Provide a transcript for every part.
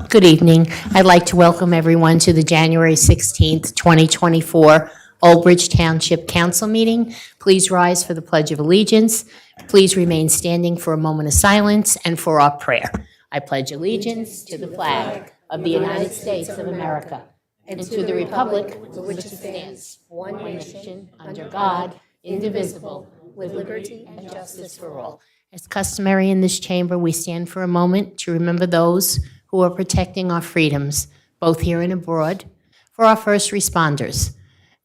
Good evening. I'd like to welcome everyone to the January 16th, 2024 Old Bridge Township Council meeting. Please rise for the Pledge of Allegiance. Please remain standing for a moment of silence and for our prayer. I pledge allegiance to the flag of the United States of America and to the republic for which it stands, one nation, under God, indivisible, with liberty and justice for all. As customary in this chamber, we stand for a moment to remember those who are protecting our freedoms, both here and abroad, for our first responders,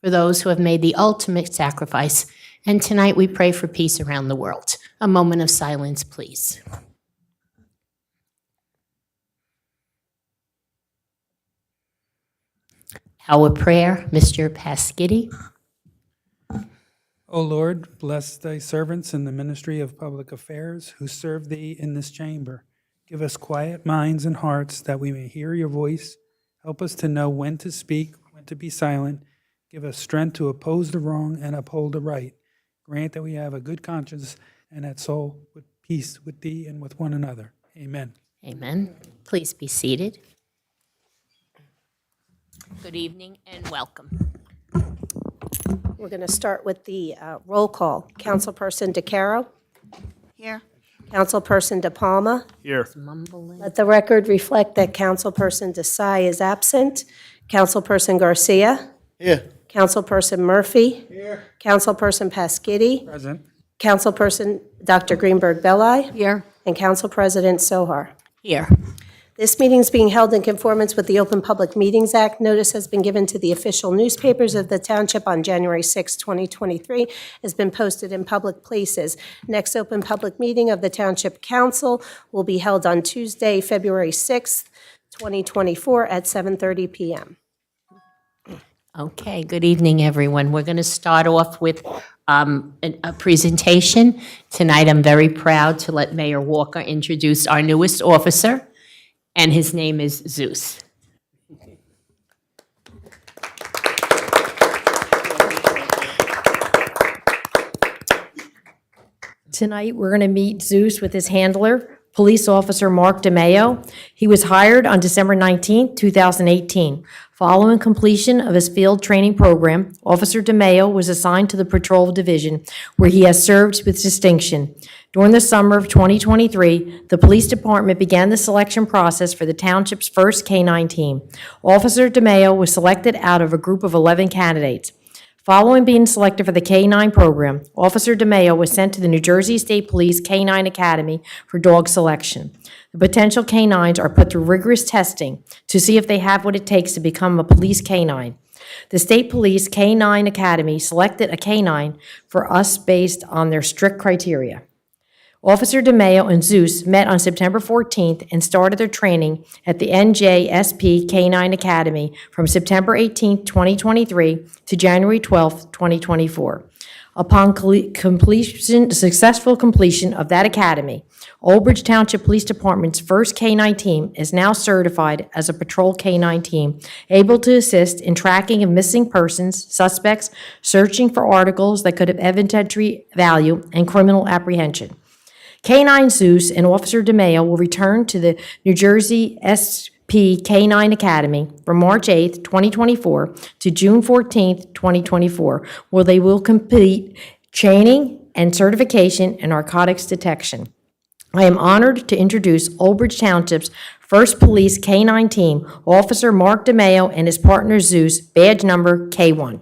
for those who have made the ultimate sacrifice, and tonight we pray for peace around the world. A moment of silence, please. Our prayer, Mr. Pasquini. O Lord, bless thy servants in the ministry of public affairs who serve thee in this chamber. Give us quiet minds and hearts that we may hear your voice. Help us to know when to speak, when to be silent. Give us strength to oppose the wrong and uphold the right. Grant that we have a good conscience and that soul with peace with thee and with one another. Amen. Amen. Please be seated. Good evening and welcome. We're going to start with the roll call. Councilperson DeCaro? Here. Councilperson De Palma? Here. Mumbling. Let the record reflect that Councilperson Desai is absent. Councilperson Garcia? Here. Councilperson Murphy? Here. Councilperson Pasquini? Present. Councilperson Dr. Greenberg Belli? Here. And Council President Sohar. Here. This meeting is being held in conformance with the Open Public Meetings Act. Notice has been given to the official newspapers of the township on January 6, 2023, has been posted in public places. Next open public meeting of the Township Council will be held on Tuesday, February 6th, 2024 at 7:30 p.m. Okay, good evening, everyone. We're going to start off with a presentation. Tonight, I'm very proud to let Mayor Walker introduce our newest officer, and his name is Zeus. Tonight, we're going to meet Zeus with his handler, Police Officer Mark DeMayo. He was hired on December 19, 2018. Following completion of his field training program, Officer DeMayo was assigned to the Patrol Division, where he has served with distinction. During the summer of 2023, the Police Department began the selection process for the Township's first K-9 team. Officer DeMayo was selected out of a group of 11 candidates. Following being selected for the K-9 program, Officer DeMayo was sent to the New Jersey State Police K-9 Academy for dog selection. The potential K-9s are put through rigorous testing to see if they have what it takes to become a police K-9. The State Police K-9 Academy selected a K-9 for us based on their strict criteria. Officer DeMayo and Zeus met on September 14th and started their training at the NJSP K-9 Academy from September 18th, 2023 to January 12th, 2024. Upon successful completion of that academy, Old Bridge Township Police Department's first K-9 team is now certified as a patrol K-9 team, able to assist in tracking of missing persons, suspects, searching for articles that could have evidentiary value, and criminal apprehension. K-9 Zeus and Officer DeMayo will return to the New Jersey SP K-9 Academy from March 8th, 2024 to June 14th, 2024, where they will complete training and certification in narcotics detection. I am honored to introduce Old Bridge Township's first police K-9 team, Officer Mark DeMayo and his partner Zeus, badge number K1.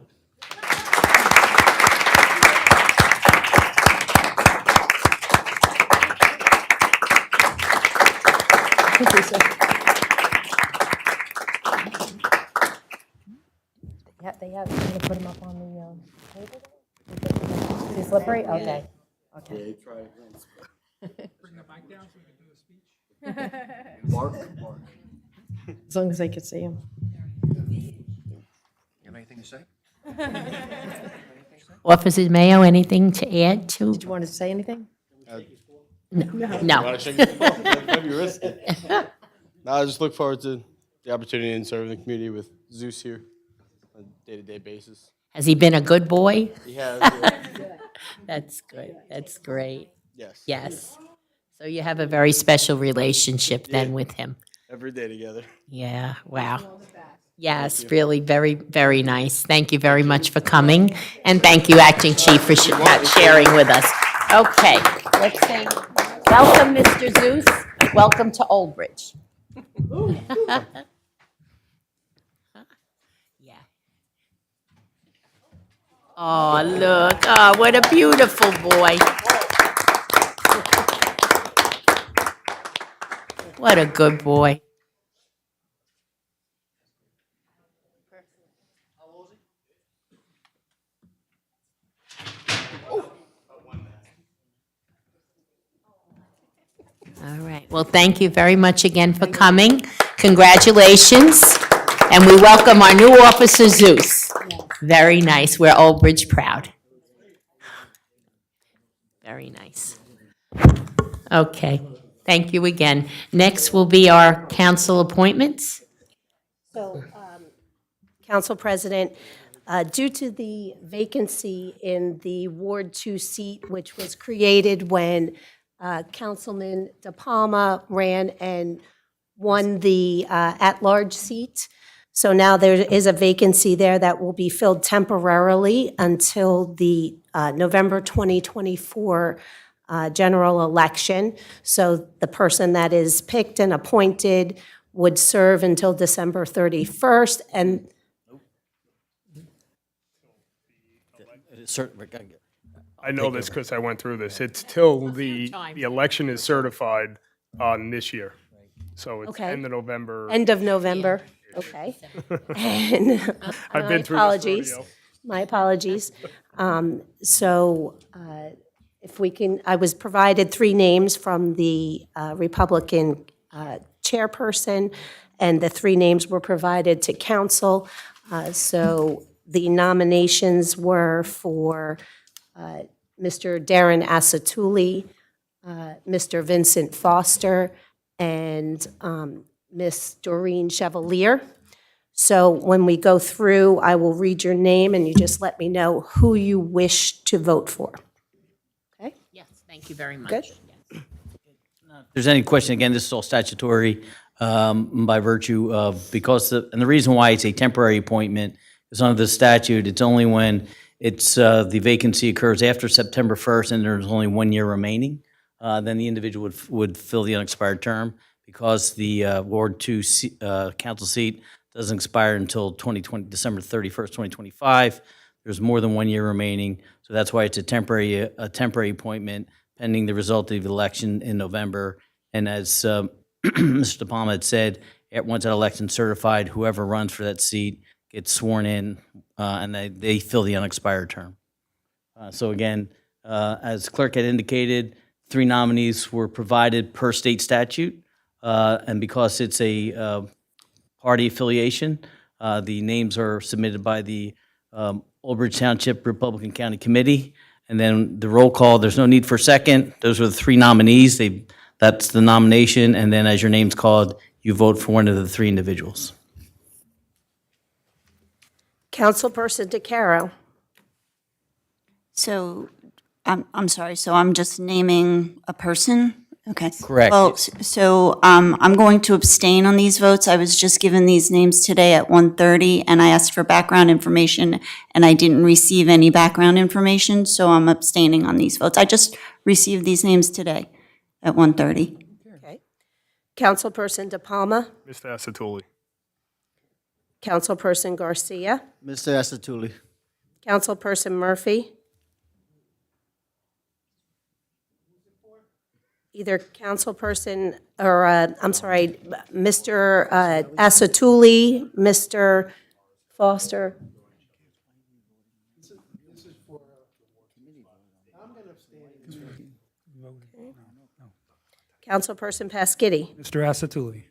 Yeah, they have. I'm gonna put them up on the table. Too slippery. Okay. Okay. Bring the mic down so we can do a speech. Mark. As long as they could see him. You have anything to say? Officer Mayo, anything to add to? Did you want to say anything? No. Want to shake it? That'd be risky. No, I just look forward to the opportunity in serving the community with Zeus here on a day-to-day basis. Has he been a good boy? He has. That's good. That's great. Yes. Yes. So you have a very special relationship then with him. every day together. Yeah, wow. Yes, really, very, very nice. Thank you very much for coming, and thank you, Acting Chief, for sharing with us. Okay, let's say, welcome, Mr. Zeus. Welcome to Old Bridge. Yeah. Oh, look, oh, what a beautiful boy. What a good boy. All right. Well, thank you very much again for coming. Congratulations. And we welcome our new officer, Zeus. Very nice. We're Old Bridge proud. Very nice. Okay. Thank you again. Next will be our council appointments. So, Council President, due to the vacancy in the Ward 2 seat, which was created when Councilman De Palma ran and won the at-large seat, so now there is a vacancy there that will be filled temporarily until the November 2024 general election. So the person that is picked and appointed would serve until December 31st, and I know this because I went through this. It's till the election is certified on this year. So it's Okay. end of November. end of November, okay. And I've my been through apologies. this rodeo. My apologies. So if we can, I was provided 3 names from the Republican chairperson, and the 3 names were provided to council. So the nominations were for Mr. Darren Asatuli, Mr. Vincent Foster, and Ms. Doreen Chevalier. So when we go through, I will read your name, and you just let me know who you wish to vote for. Okay? Yes, thank you very much. Good. If there's any question, again, this is all statutory by virtue of, and the reason why it's a temporary appointment is under the statute, it's only when it's, the vacancy occurs after September 1st and there's only 1 year remaining, then the individual would fill the unexpired term. Because the Ward 2 council seat doesn't expire until December 31st, 2025, there's more than 1 year remaining, so that's why it's a temporary appointment pending the result of the election in November. And as Mr. De Palma had said, once that election's certified, whoever runs for that seat gets sworn in, and they fill the unexpired term. So again, as clerk had indicated, 3 nominees were provided per state statute, and because it's a party affiliation, the names are submitted by the Old Bridge Township Republican County Committee, and then the roll call, there's no need for a second. Those are the 3 nominees. That's the nomination, and then as your name's called, you vote for one of the 3 individuals. Councilperson DeCaro. So, I'm sorry, so I'm just naming a person? Okay. Correct. Well, I'm going to abstain on these votes. I was just given these names today at 1:30, and I asked for background information, and I didn't receive any background information, so I'm abstaining on these votes. I just received these names today at 1:30. Okay. Councilperson De Palma. Mr. Asatuli. Councilperson Garcia. Mr. Asatuli. Councilperson Murphy. Either councilperson, or, I'm sorry, Mr. Asatuli, Mr. Foster. Councilperson Pasquitti. Mr. Asatuli.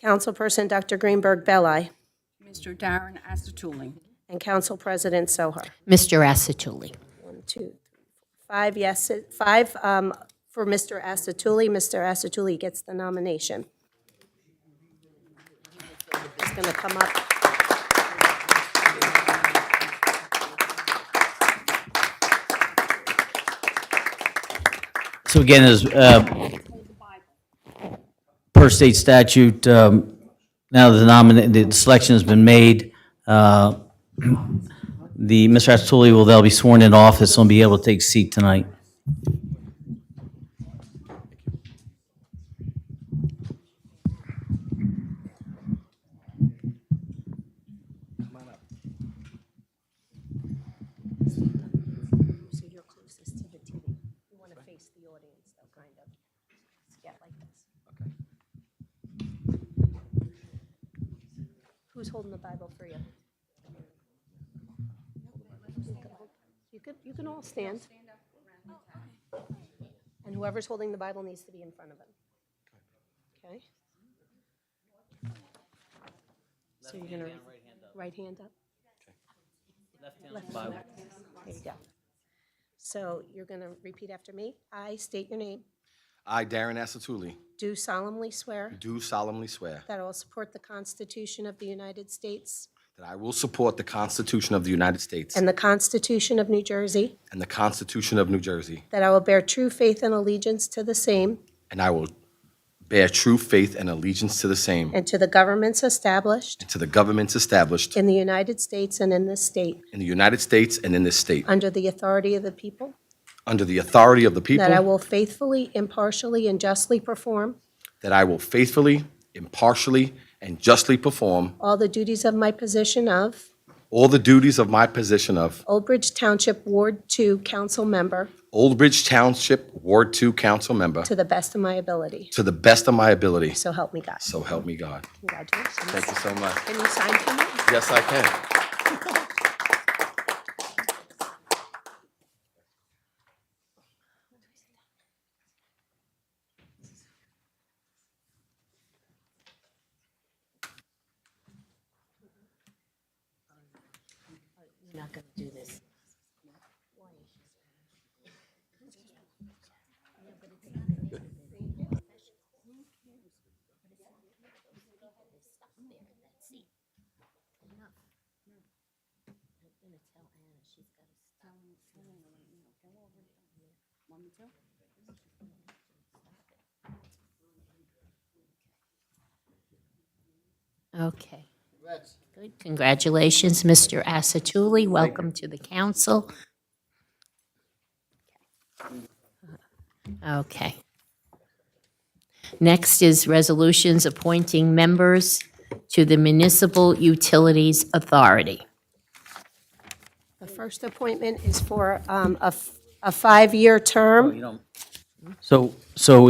Councilperson Dr. Greenberg Belli. Mr. Darren Asatuli. And Council President Sohar. Mr. Asatuli. 1, 2, 3, 4, 5 yeses, 5 for Mr. Asatuli. Mr. Asatuli gets the nomination. He's going to come up. So again, as per state statute, now the selection has been made, Mr. Asatuli will they'll be sworn in office and be able to take a seat tonight. So you're closest to the TV. You want to face the audience, though, kind of. Yeah, like this. Who's holding the Bible for you? You can all stand. And whoever's holding the Bible needs to be in front of him. Okay? So you're going to, right hand up? Left hand up. There you go. So you're going to repeat after me. I state your name. I, Darren Asatuli, Do solemnly swear do solemnly swear that I will support the Constitution of the United States that I will support the Constitution of the United States and the Constitution of New Jersey, and the Constitution of New Jersey, that I will bear true faith and allegiance to the same and I will bear true faith and allegiance to the same and to the governments established and to the governments established in the United States and in this state, in the United States and in this state, under the authority of the people, under the authority of the people, that I will faithfully, impartially, and justly perform that I will faithfully, impartially, and justly perform all the duties of my position of all the duties of my position of Old Bridge Township Ward 2 Council Member Old Bridge Township Ward 2 Council Member to the best of my ability. to the best of my ability. So help me God. So help me God. Congratulations. Thank you so much. Can you sign for me? Yes, I can. You're not going to do this. Okay. Good. Congratulations, Mr. Asatuli. Welcome to the council. Okay. Next is resolutions appointing members to the Municipal Utilities Authority. The first appointment is for a 5-year term. So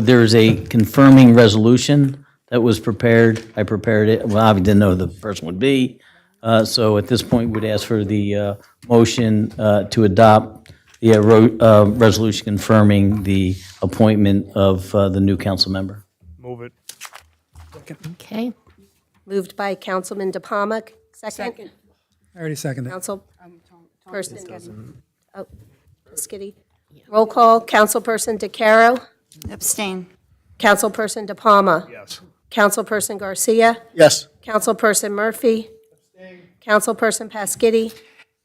there's a confirming resolution that was prepared. I prepared it. Well, I didn't know who the person would be. So at this point, we'd ask for the motion to adopt the resolution confirming the appointment of the new council member. Move it. Okay. Moved by Councilman DePalma. Second. I already seconded it. Councilperson. Oh, Skiddy. Roll call. Councilperson DeCaro. Abstain. Councilperson DePalma. Yes. Councilperson Garcia. Yes. Councilperson Murphy. Councilperson Pasquitti.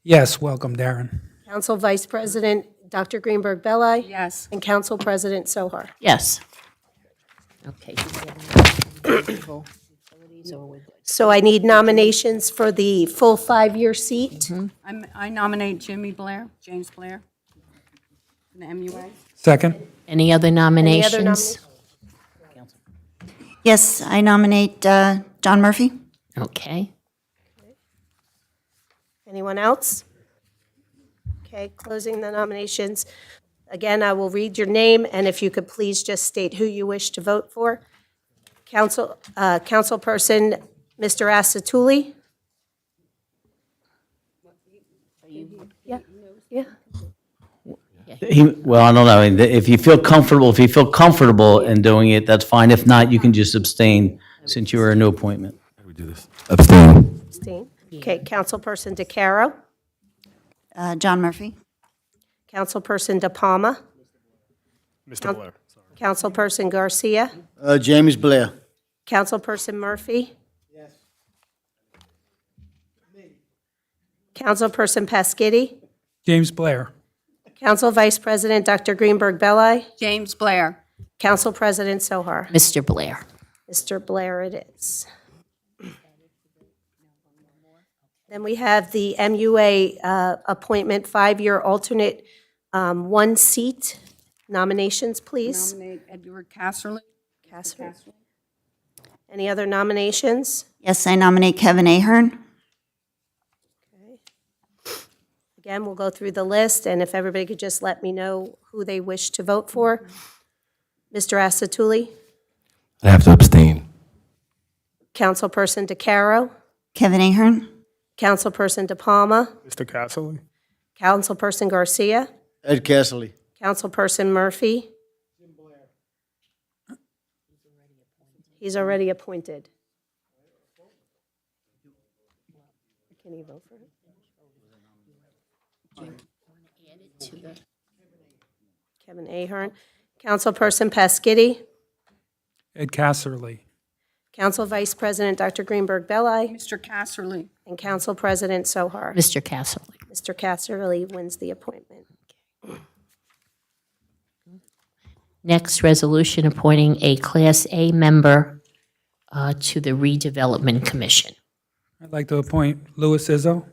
Yes, welcome, Darren. Council Vice President Dr. Greenberg Belli. Yes. And Council President Sohar. Yes. Okay. So I need nominations for the full 5-year seat. I nominate James Blair, for the MUA. Second? Any other nominations? nominations? Yes, I nominate John Murphy. Okay. Anyone else? Okay, closing the nominations. Again, I will read your name, and if you could please just state who you wish to vote for. Councilperson Mr. Asatuli? Yeah, yeah. Well, I don't know. If you feel comfortable in doing it, that's fine. If not, you can just abstain since you are a new appointment. Abstain. Abstain. Okay, Councilperson DeCaro? John Murphy. Councilperson DePalma? Mr. Blair. Sorry. Councilperson Garcia? James Blair. Councilperson Murphy? Yes. Councilperson Pasquitti? James Blair. Council Vice President Dr. Greenberg Belli? James Blair. Council President Sohar. Mr. Blair. Mr. Blair it is. Then we have the MUA appointment, 5-year alternate, 1 seat. Nominations, please. Nominate Edward Casserly. Casser. Any other nominations? Yes, I nominate Kevin Ahern. Again, we'll go through the list, and if everybody could just let me know who they wish to vote for. Mr. Asatuli, I have to abstain. Councilperson DeCaro, Kevin Ahern. Councilperson De Palma, Mr. Casserly? Councilperson Garcia, Ed Casserly. Councilperson Murphy. He's already appointed. Can he vote for it? Kevin Ahern. Councilperson Pasquitti, Ed Casserly. Council Vice President Dr. Greenberg Belli, Mr. Casserly. and Council President Sohar. Mr. Casserly. Mr. Casserly wins the appointment. Next, resolution appointing a Class A member to the Redevelopment Commission. I'd like to appoint Louis Izzo.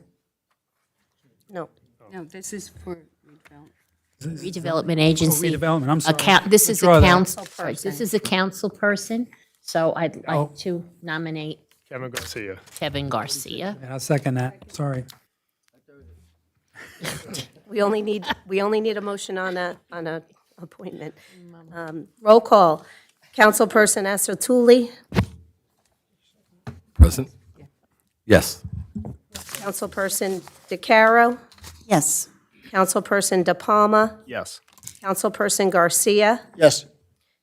No. No, this is for redevelopment. Redevelopment Agency. Redevelopment, I'm sorry. This is a Withdraw that. council, this is a council person, so I'd Oh. like to nominate Kevin Garcia. Kevin Garcia. Yeah, I'll second that, sorry. We only need a motion on a appointment. Roll call. Councilperson Asatuli, Present? Yes. Councilperson DeCaro, Yes. Councilperson De Palma, Yes. Councilperson Garcia, Yes.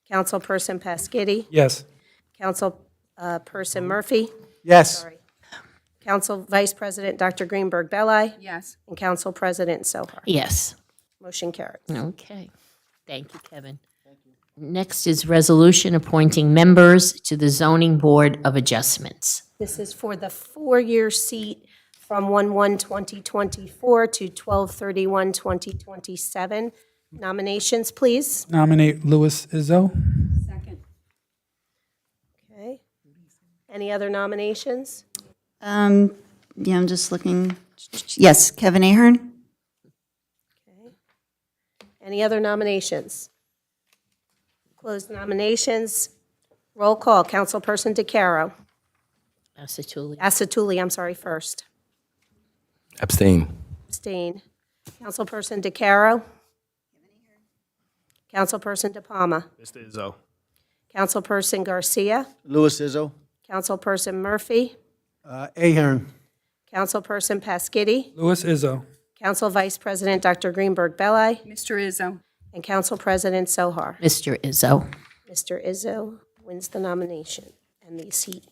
Councilperson Pasquitti, Yes. Councilperson Murphy, Yes. Council Vice President Dr. Greenberg Belli, Yes. and Council President Sohar. Yes. Motion carries. Okay. Thank you, Kevin. Next is resolution appointing members to the Zoning Board of Adjustments. This is for the 4-year seat from 1/1/2024 to 12/31/2027. Nominations, please. Nominate Louis Izzo. Second. Okay. Any other nominations? Yeah, I'm just looking. Yes, Kevin Ahern. Any other nominations? Close the nominations. Roll call. Councilperson DeCaro. Asatuli, I'm sorry, first. Abstain. Abstain. Councilperson DeCaro. Councilperson De Palma. Mr. Izzo. Councilperson Garcia. Louis Izzo. Councilperson Murphy. Ahern. Councilperson Pasquitti. Louis Izzo. Council Vice President Dr. Greenberg Belli. Mr. Izzo. And Council President Sohar. Mr. Izzo. Mr. Izzo wins the nomination and the seat.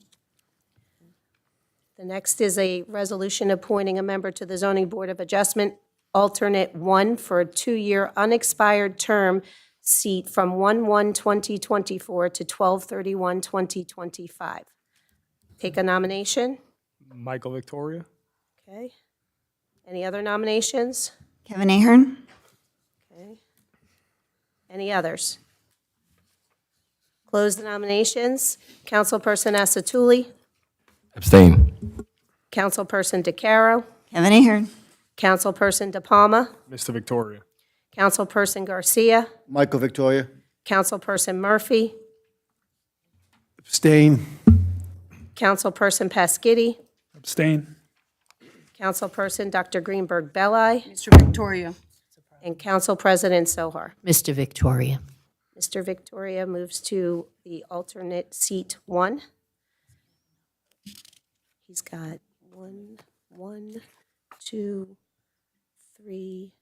The next is a resolution appointing a member to the Zoning Board of Adjustment, alternate 1 for a 2-year unexpired term seat from 1/1/2024 to 12/31/2025. Take a nomination. Michael Victoria? Okay. Any other nominations? Kevin Ahern. Okay. Any others? Close the nominations. Councilperson Asatuli, Abstain. Councilperson DeCaro, Kevin Ahern. Councilperson De Palma, Mr. Victoria? Councilperson Garcia, Michael Victoria. Councilperson Murphy, Abstain. Councilperson Pasquitti, Abstain. Councilperson Dr. Greenberg Belli, Mr. Victoria. and Council President Sohar. Mr. Victoria. Mr. Victoria moves to the alternate seat 1. He's got 1, 2, 3.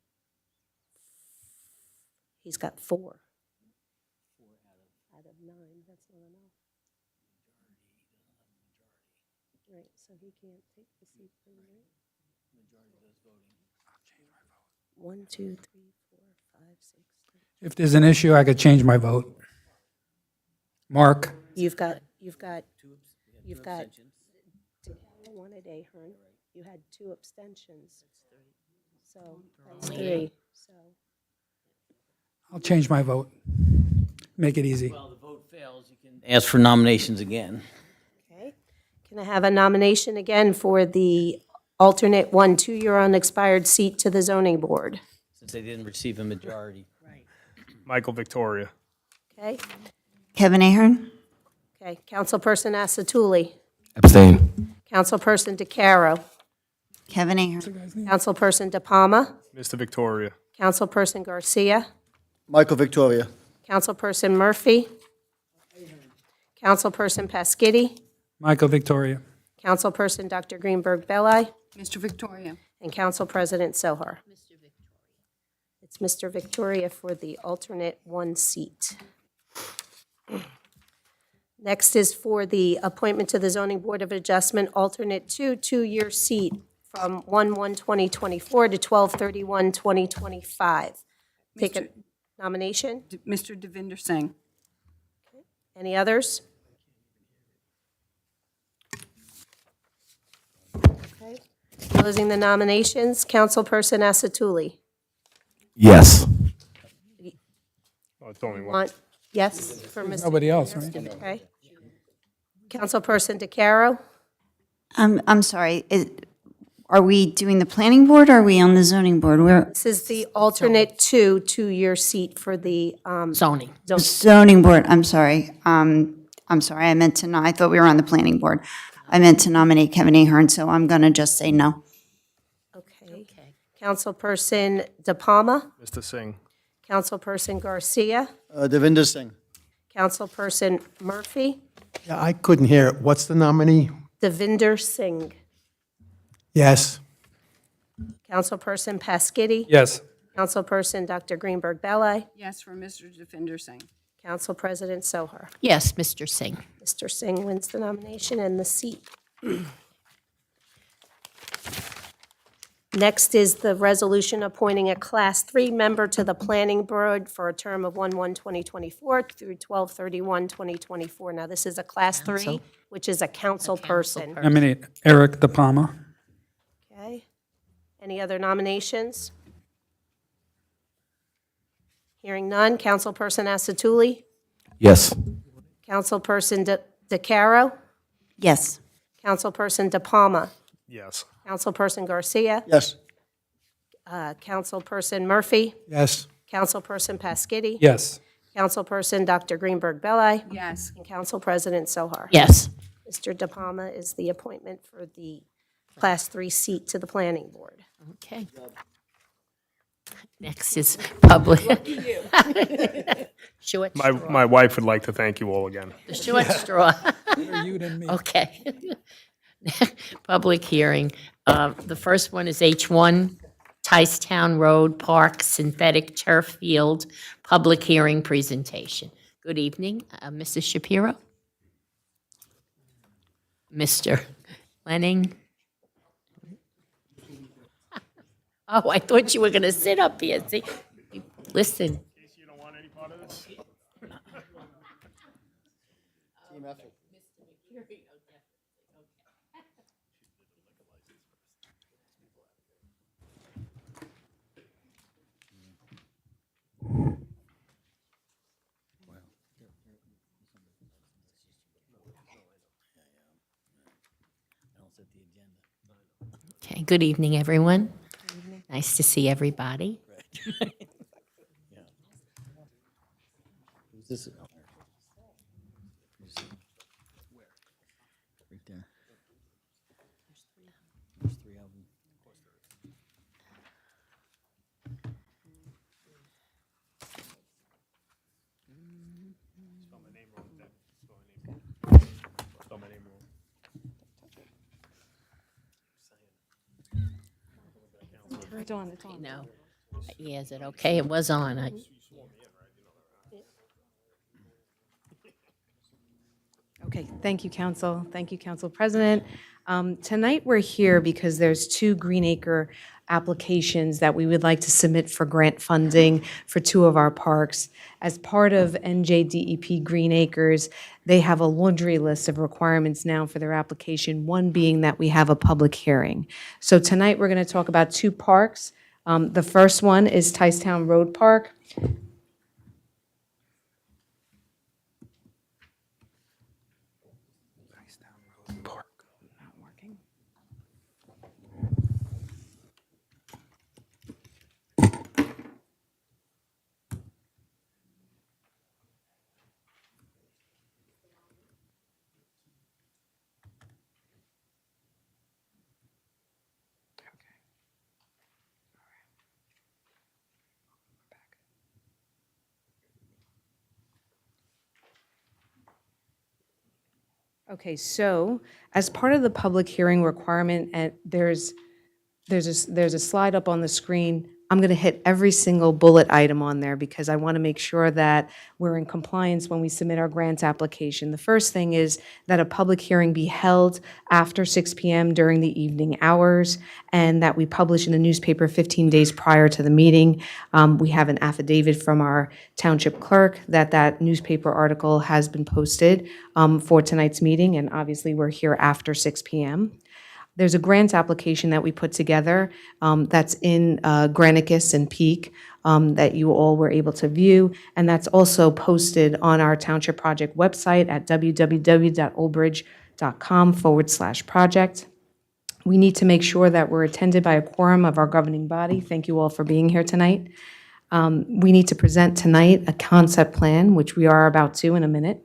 He's got 4. Out of 9, that's not enough. Right, so he can't take the seat for the right? 1, 2, 3, 4, 5, 6, 7. If there's an issue, I could change my vote. Mark? You've got one at Ahern. You had 2 abstentions. So that's 3. So I'll change my vote. Make it easy. Well, the vote fails, you can ask for nominations again. Okay. Can I have a nomination again for the alternate 1 2-year unexpired seat to the zoning board? Since they didn't receive a majority. Michael Victoria. Okay. Kevin Ahern? Okay. Councilperson Asatuli. Abstain. Councilperson DeCaro. Kevin Ahern. Councilperson De Palma. Mr. Victoria. Councilperson Garcia. Michael Victoria. Councilperson Murphy. Councilperson Pasquitti. Michael Victoria. Councilperson Dr. Greenberg Belli. Mr. Victoria. And Council President Sohar. It's Mr. Victoria for the alternate 1 seat. Next is for the appointment to the Zoning Board of Adjustment, alternate 2 2-year seat from 1/1/2024 to 12/31/2025. Take a nomination. Mr. Devinder Singh. Any others? Okay. Closing the nominations, Councilperson Asatuli. Yes. Oh, it's only one. Want, yes, for Mr. Nobody else, right? Okay. Councilperson DeCaro. I'm sorry, are we doing the planning board or are we on the zoning board? We're This is the alternate 2 2-year seat for the Zoning. zoning board, I'm sorry. I'm sorry, I thought we were on the planning board. I meant to nominate Kevin Ahern, so I'm going to just say no. Okay. Councilperson De Palma. Mr. Singh. Councilperson Garcia. Devinder Singh. Councilperson Murphy. Yeah, I couldn't hear it. What's the nominee? Devinder Singh. Yes. Councilperson Pasquitti. Yes. Councilperson Dr. Greenberg Belli. Yes, for Mr. Devinder Singh. Council President Sohar. Yes, Mr. Singh. Mr. Singh wins the nomination and the seat. Next is the resolution appointing a Class 3 member to the Planning Board for a term of 1/1/2024 through 12/31/2024. Now, this is a Class 3, which is a council person. Nominate Eric De Palma. Okay. Any other nominations? Hearing none. Councilperson Asatuli? Yes. Councilperson DeCaro? Yes. Councilperson De Palma? Yes. Councilperson Garcia? Yes. Councilperson Murphy? Yes. Councilperson Pasquitti? Yes. Councilperson Dr. Greenberg Belli? Yes. And Council President Sohar. Yes. Mr. De Palma is the appointment for the Class 3 seat to the Planning Board. Okay. Next is public. Short straw. My wife would like to thank you all again. The short straw. Better you than me. Okay. Public hearing. The first one is H1, Town Road Park Synthetic Turf Field, public hearing presentation. Good evening, Mrs. Shapiro. Mr. Lenning. Oh, I thought you were going to sit up here. See, listen. You don't want any part of this? Okay, good evening, everyone. Nice to see everybody. It's on, it's on. No. Yeah, is it okay? It was on. Okay, thank you, Council. Thank you, Council President. Tonight, we're here because there's 2 Green Acre applications that we would like to submit for grant funding for 2 of our parks. As part of NJDEP Green Acres, they have a laundry list of requirements now for their application, one being that we have a public hearing. So tonight, we're going to talk about 2 parks. The first one is Town Road Park. Township Park. Not working. Okay, so as part of the public hearing requirement, and there's a slide up on the screen. I'm going to hit every single bullet item on there because I want to make sure that we're in compliance when we submit our grant application. The first thing is that a public hearing be held after 6 p.m. during the evening hours, and that we publish in the newspaper 15 days prior to the meeting. We have an affidavit from our township clerk that that newspaper article has been posted for tonight's meeting, and obviously we're here after 6 p.m. There's a grant application that we put together that's in Granicus and Peak that you all were able to view, and that's also posted on our Township Project website at www.oldbridge.com/project. We need to make sure that we're attended by a quorum of our governing body. Thank you all for being here tonight. We need to present tonight a concept plan, which we are about to in a minute.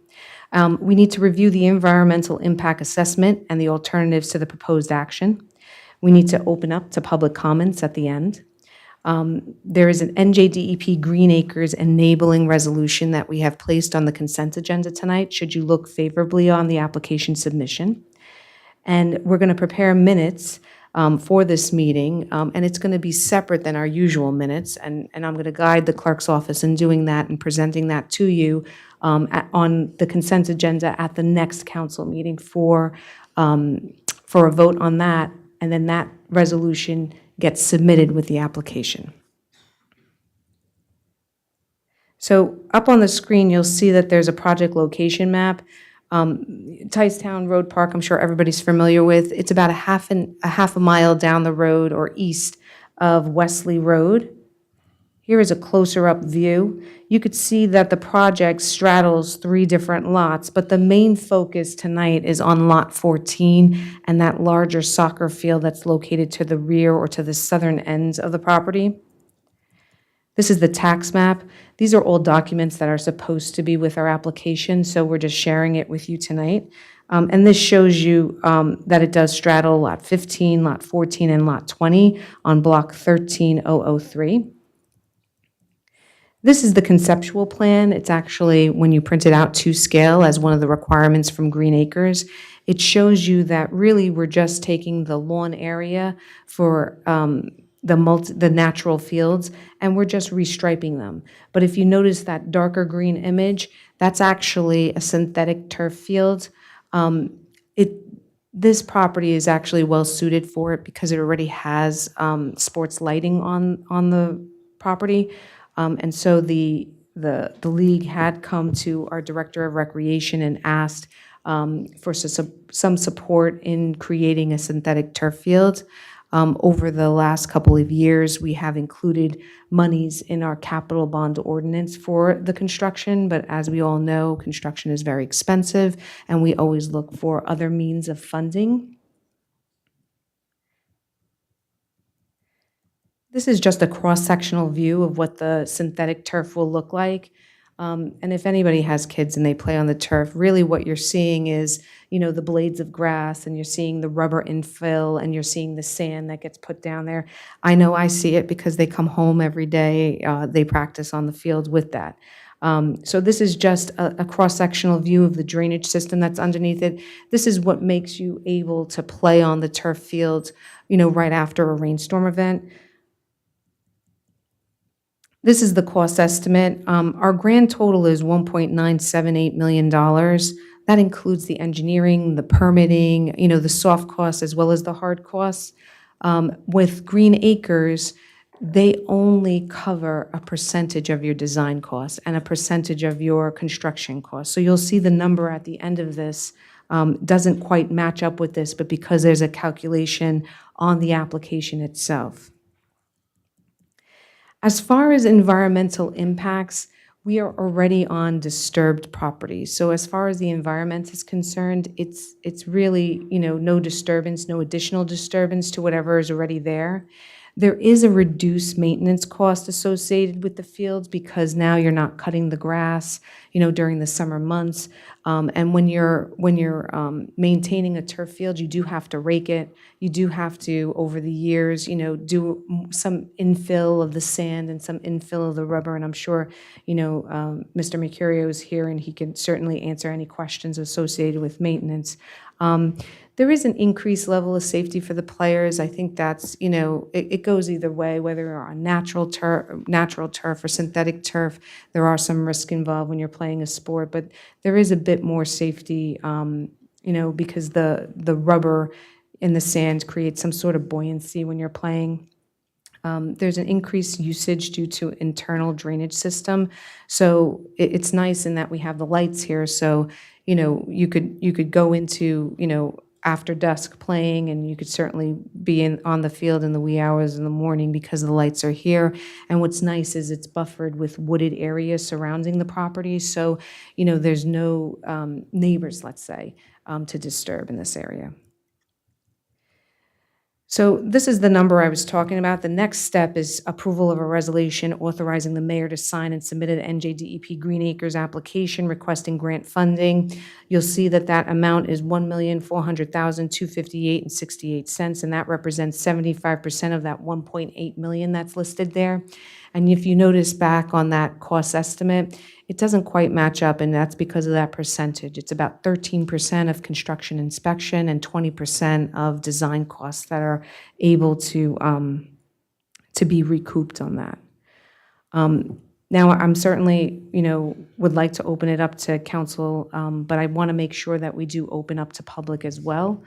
We need to review the environmental impact assessment and the alternatives to the proposed action. We need to open up to public comments at the end. There is an NJDEP Green Acres enabling resolution that we have placed on the consent agenda tonight, should you look favorably on the application submission. And we're going to prepare minutes for this meeting, and it's going to be separate than our usual minutes, and I'm going to guide the clerk's office in doing that and presenting that to you on the consent agenda at the next council meeting for a vote on that, and then that resolution gets submitted with the application. So up on the screen, you'll see that there's a project location map. Town Road Park, I'm sure everybody's familiar with. It's about a half a mile down the road or east of Wesley Road. Here is a closer up view. You could see that the project straddles 3 different lots, but the main focus tonight is on lot 14 and that larger soccer field that's located to the rear or to the southern ends of the property. This is the tax map. These are all documents that are supposed to be with our application, so we're just sharing it with you tonight. And this shows you that it does straddle lot 15, lot 14, and lot 20 on block 13003. This is the conceptual plan. It's actually, when you print it out to scale as one of the requirements from Green Acres, it shows you that really we're just taking the lawn area for the natural fields, and we're just restriping them. But if you notice that darker green image, that's actually a synthetic turf field. This property is actually well suited for it because it already has sports lighting on the property. And so the league had come to our director of recreation and asked for some support in creating a synthetic turf field. Over the last couple of years, we have included monies in our capital bond ordinance for the construction, but as we all know, construction is very expensive, and we always look for other means of funding. This is just a cross-sectional view of what the synthetic turf will look like. And if anybody has kids and they play on the turf, really what you're seeing is, the blades of grass, and you're seeing the rubber infill, and you're seeing the sand that gets put down there. I know I see it because they come home every day. They practice on the field with that. So this is just a cross-sectional view of the drainage system that's underneath it. This is what makes you able to play on the turf field, right after a rainstorm event. This is the cost estimate. Our grand total is $1.978 million. That includes the engineering, the permitting, the soft costs as well as the hard costs. With Green Acres, they only cover a percentage of your design costs and a percentage of your construction costs. So you'll see the number at the end of this doesn't quite match up with this, but because there's a calculation on the application itself. As far as environmental impacts, we are already on disturbed property. So as far as the environment is concerned, it's really, no disturbance, no additional disturbance to whatever is already there. There is a reduced maintenance cost associated with the fields because now you're not cutting the grass, during the summer months. And when you're maintaining a turf field, you do have to rake it. You do have to, over the years, do some infill of the sand and some infill of the rubber. And I'm sure, Mr. Mercurio is here and he can certainly answer any questions associated with maintenance. There is an increased level of safety for the players. I think that's, it goes either way, whether you're on natural turf or synthetic turf. There are some risks involved when you're playing a sport, but there is a bit more safety, because the rubber in the sand creates some sort of buoyancy when you're playing. There's an increased usage due to internal drainage system. So it's nice in that we have the lights here. So, you could go into, after dusk playing, and you could certainly be on the field in the wee hours in the morning because the lights are here. And what's nice is it's buffered with wooded areas surrounding the property. So, there's no neighbors, let's say, to disturb in this area. So this is the number I was talking about. The next step is approval of a resolution authorizing the mayor to sign and submit an NJDEP Green Acres application requesting grant funding. You'll see that that amount is $1,400,258.68, and that represents 75% of that 1.8 million that's listed there. And if you notice back on that cost estimate, it doesn't quite match up, and that's because of that percentage. It's about 13% of construction inspection and 20% of design costs that are able to be recouped on that. Now, I'm certainly, would like to open it up to council, but I want to make sure that we do open up to public as well.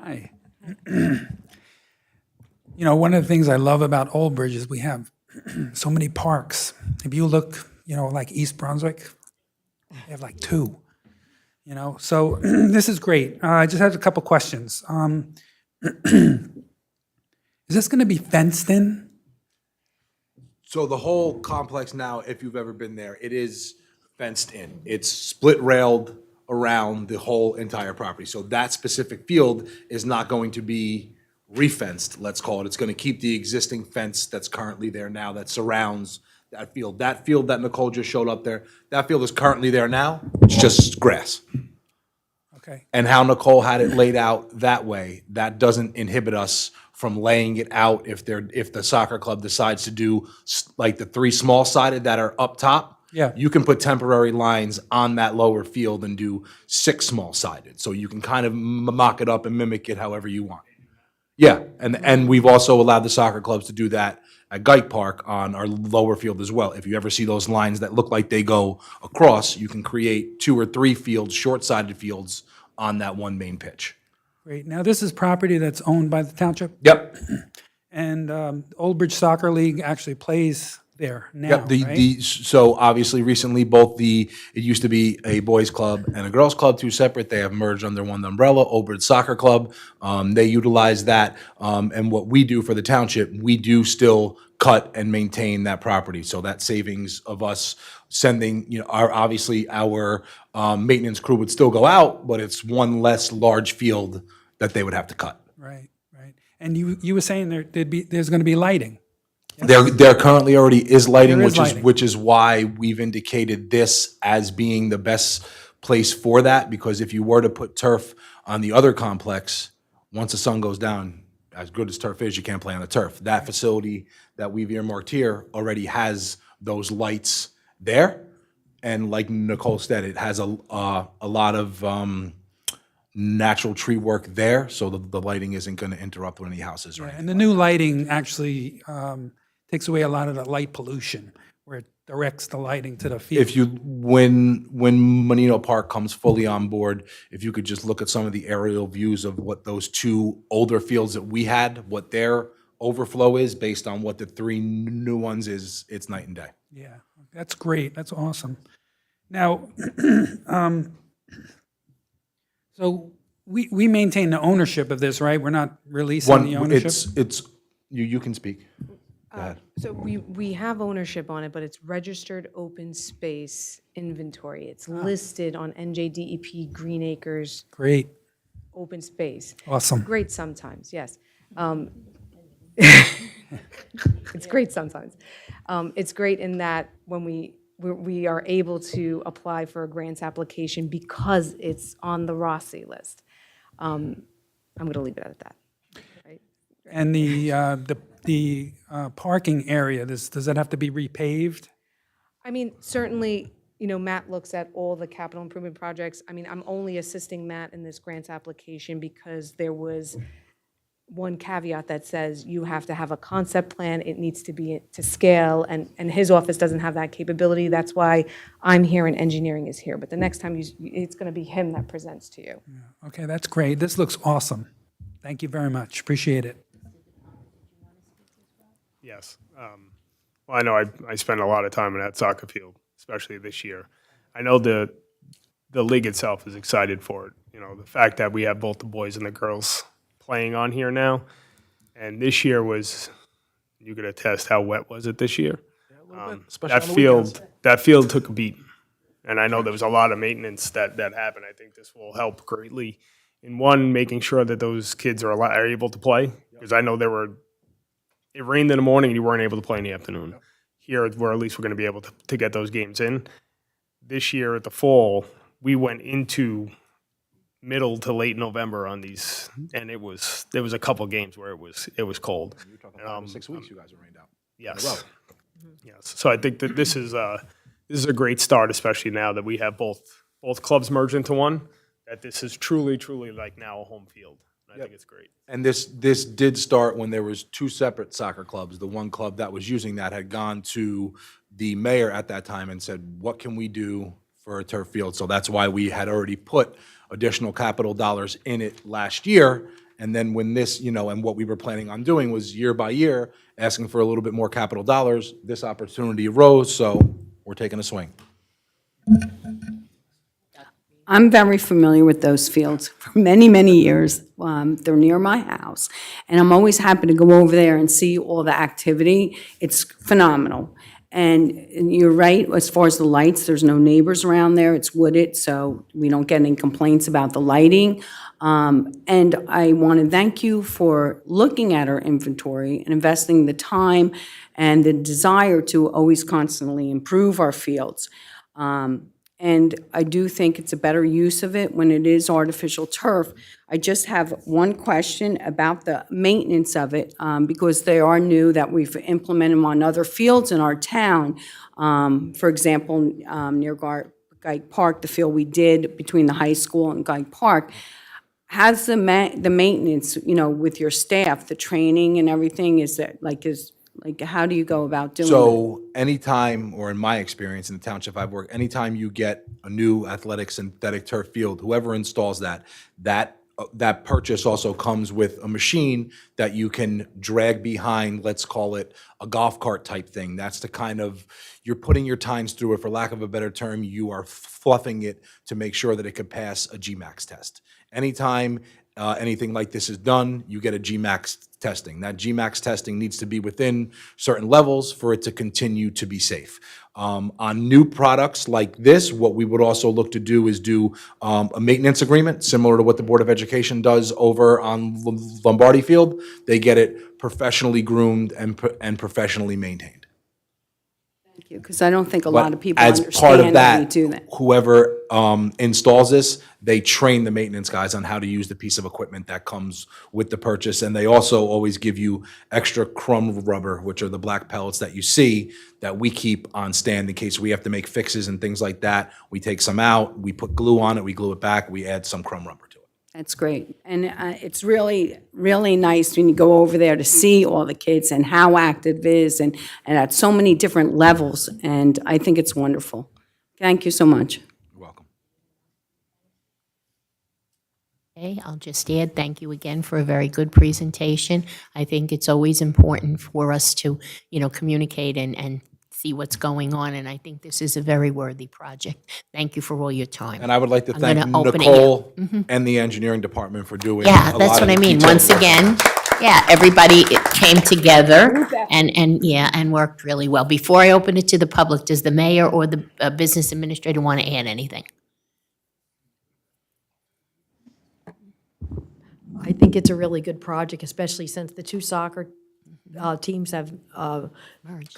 Hi. One of the things I love about Old Bridge is we have so many parks. If you look, like East Brunswick, they have like 2, So this is great. I just had a couple questions. Is this going to be fenced in? So the whole complex now, if you've ever been there, it is fenced in. It's split railed around the whole entire property. So that specific field is not going to be refenced, let's call it. It's going to keep the existing fence that's currently there now that surrounds that field. That field that Nicole just showed up there, that field is currently there now. It's just grass. Okay. And how Nicole had it laid out that way, that doesn't inhibit us from laying it out if the soccer club decides to do like the 3 small-sided that are up top. Yeah. You can put temporary lines on that lower field and do 6 small-sided. So you can kind of mock it up and mimic it however you want. Yeah, and we've also allowed the soccer clubs to do that at Guyte Park on our lower field as well. If you ever see those lines that look like they go across, you can create 2 or 3 fields, short-sided fields, on that one main pitch. Great. Now, this is property that's owned by the township? Yep. And Old Bridge Soccer League actually plays there now, Yep, right? so obviously recently it used to be a boys club and a girls club, 2 separate. They have merged under one umbrella, Old Bridge Soccer Club. They utilize that. And what we do for the township, we do still cut and maintain that property. So that savings of us sending, obviously our maintenance crew would still go out, but it's one less large field that they would have to cut. Right. And you were saying there's going to be lighting. There currently already is lighting, There is lighting. which is why we've indicated this as being the best place for that, because if you were to put turf on the other complex, once the sun goes down, as good as turf is, you can't play on the turf. That facility that we've earmarked here already has those lights there. And like Nicole said, it has a lot of natural tree work there, so the lighting isn't going to interrupt any houses or anything. And the new lighting actually takes away a lot of the light pollution, where it directs the lighting to the field. When Menino Park comes fully on board, if you could just look at some of the aerial views of what those 2 older fields that we had, what their overflow is based on what the 3 new ones is, it's night and day. Yeah, That's great. That's awesome. Now, so we maintain the ownership of this, right? We're not releasing the ownership? You can speak. Go ahead. So we have ownership on it, but it's registered open space inventory. It's listed on NJDEP Green Acres Great. open space. Awesome. Great sometimes, yes. It's great sometimes. It's great in that when we are able to apply for a grants application because it's on the Rossi list. I'm going to leave it at that. And the parking area, does that have to be repaved? I mean, certainly, Matt looks at all the capital improvement projects. I mean, I'm only assisting Matt in this grants application because there was one caveat that says you have to have a concept plan, it needs to be to scale, and his office doesn't have that capability. That's why I'm here and engineering is here. But the next time, it's going to be him that presents to you. Okay, that's great. This looks awesome. Thank you very much. Appreciate it. Yes. Well, I know I spent a lot of time in that soccer field, especially this year. I know the league itself is excited for it. The fact that we have both the boys and the girls playing on here now. And this year was, you could attest how wet was it this year? especially That on the weekends. field took a beat. And I know there was a lot of maintenance that happened. I think this will help greatly in making sure that those kids are able to play. Because I know it rained in the morning and you weren't able to play in the afternoon. Here, where at least we're going to be able to get those games in. This year at the fall, we went into middle to late November on these, and there was a couple games where it was cold. You're talking 5 or 6 weeks you guys are rained out. Yes. Yes. So I think that this is a great start, especially now that we have both clubs merged into one. That this is truly like now a home field. I think it's great. And this did start when there was 2 separate soccer clubs. The one club that was using that had gone to the mayor at that time and said, what can we do for a turf field? So that's why we had already put additional capital dollars in it last year. And then when this, and what we were planning on doing was year by year, asking for a little bit more capital dollars, this opportunity arose, so we're taking a swing. I'm very familiar with those fields for many, many years. They're near my house, and I'm always happy to go over there and see all the activity. It's phenomenal. And you're right, as far as the lights, there's no neighbors around there. It's wooded, so we don't get any complaints about the lighting. And I want to thank you for looking at our inventory and investing the time and the desire to always constantly improve our fields. And I do think it's a better use of it when it is artificial turf. I just have one question about the maintenance of it, because they are new that we've implemented them on other fields in our town. For example, near Guyk Park, the field we did between the high school and Guyk Park. Has the maintenance, with your staff, the training and everything, is how do you go about doing it? So anytime, or in my experience in the township I've worked, anytime you get a new athletic synthetic turf field, whoever installs that purchase also comes with a machine that you can drag behind, let's call it a golf cart type thing. That's the kind of, you're putting your tines through it, for lack of a better term, you are fluffing it to make sure that it could pass a GMAX test. Anytime anything like this is done, you get a GMAX testing. That GMAX testing needs to be within certain levels for it to continue to be safe. On new products like this, what we would also look to do is do a maintenance agreement, similar to what the Board of Education does over on Lombardi Field. They get it professionally groomed and professionally maintained. Thank you, because I don't think a lot of people As part of understand how you do that. whoever installs this, they train the maintenance guys on how to use the piece of equipment that comes with the purchase. And they also always give you extra crumb rubber, which are the black pellets that you see that we keep on stand in case we have to make fixes and things like that. We take some out, we put glue on it, we glue it back, we add some crumb rubber to it. That's great. And it's really, really nice when you go over there to see all the kids and how active it is and at so many different levels. And I think it's wonderful. Thank you so much. You're welcome. Okay, I'll just add, thank you again for a very good presentation. I think it's always important for us to, communicate and see what's going on, and I think this is a very worthy project. Thank you for all your time. And I would like to I'm thank gonna open it, Nicole and the engineering department for doing Yeah, a that's lot what of I the mean. detailed Once work. again, yeah, everybody came together and worked really well. Before I open it to the public, does the mayor or the business administrator want to add anything? I think it's a really good project, especially since the two soccer teams have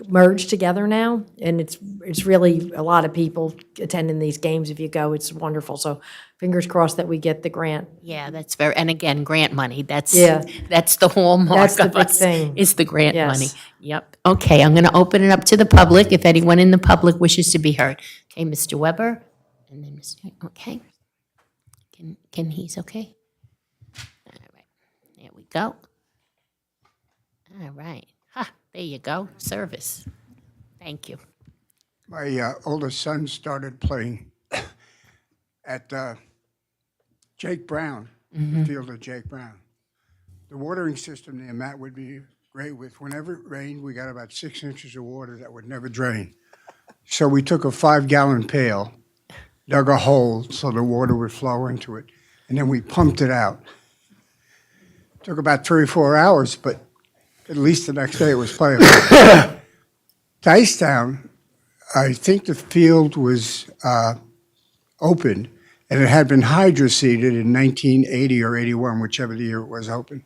merged together now, and it's really a lot of people attending these games. If you go, it's wonderful. So fingers crossed that we get the grant. Yeah, that's very, and again, grant money, that's Yeah. that's the hallmark That's the of big us, thing. is the grant Yes. money. Yep. Okay, I'm going to open it up to the public, if anyone in the public wishes to be heard. Okay, Mr. Weber, and then Mr., okay. Can he's okay? All right, there we go. All right. Ha, there you go, service. Thank you. My oldest son started playing at Jake Brown, the field of Jake Brown. The watering system there, Matt, would be great with. Whenever it rained, we got about 6 inches of water that would never drain. So we took a 5-gallon pail, dug a hole so the water would flow into it, and then we pumped it out. Took about 3 or 4 hours, but at least the next day it was playable. Ticetown, I think the field was opened, and it had been hydro-seeded in 1980 or 81, whichever the year it was open.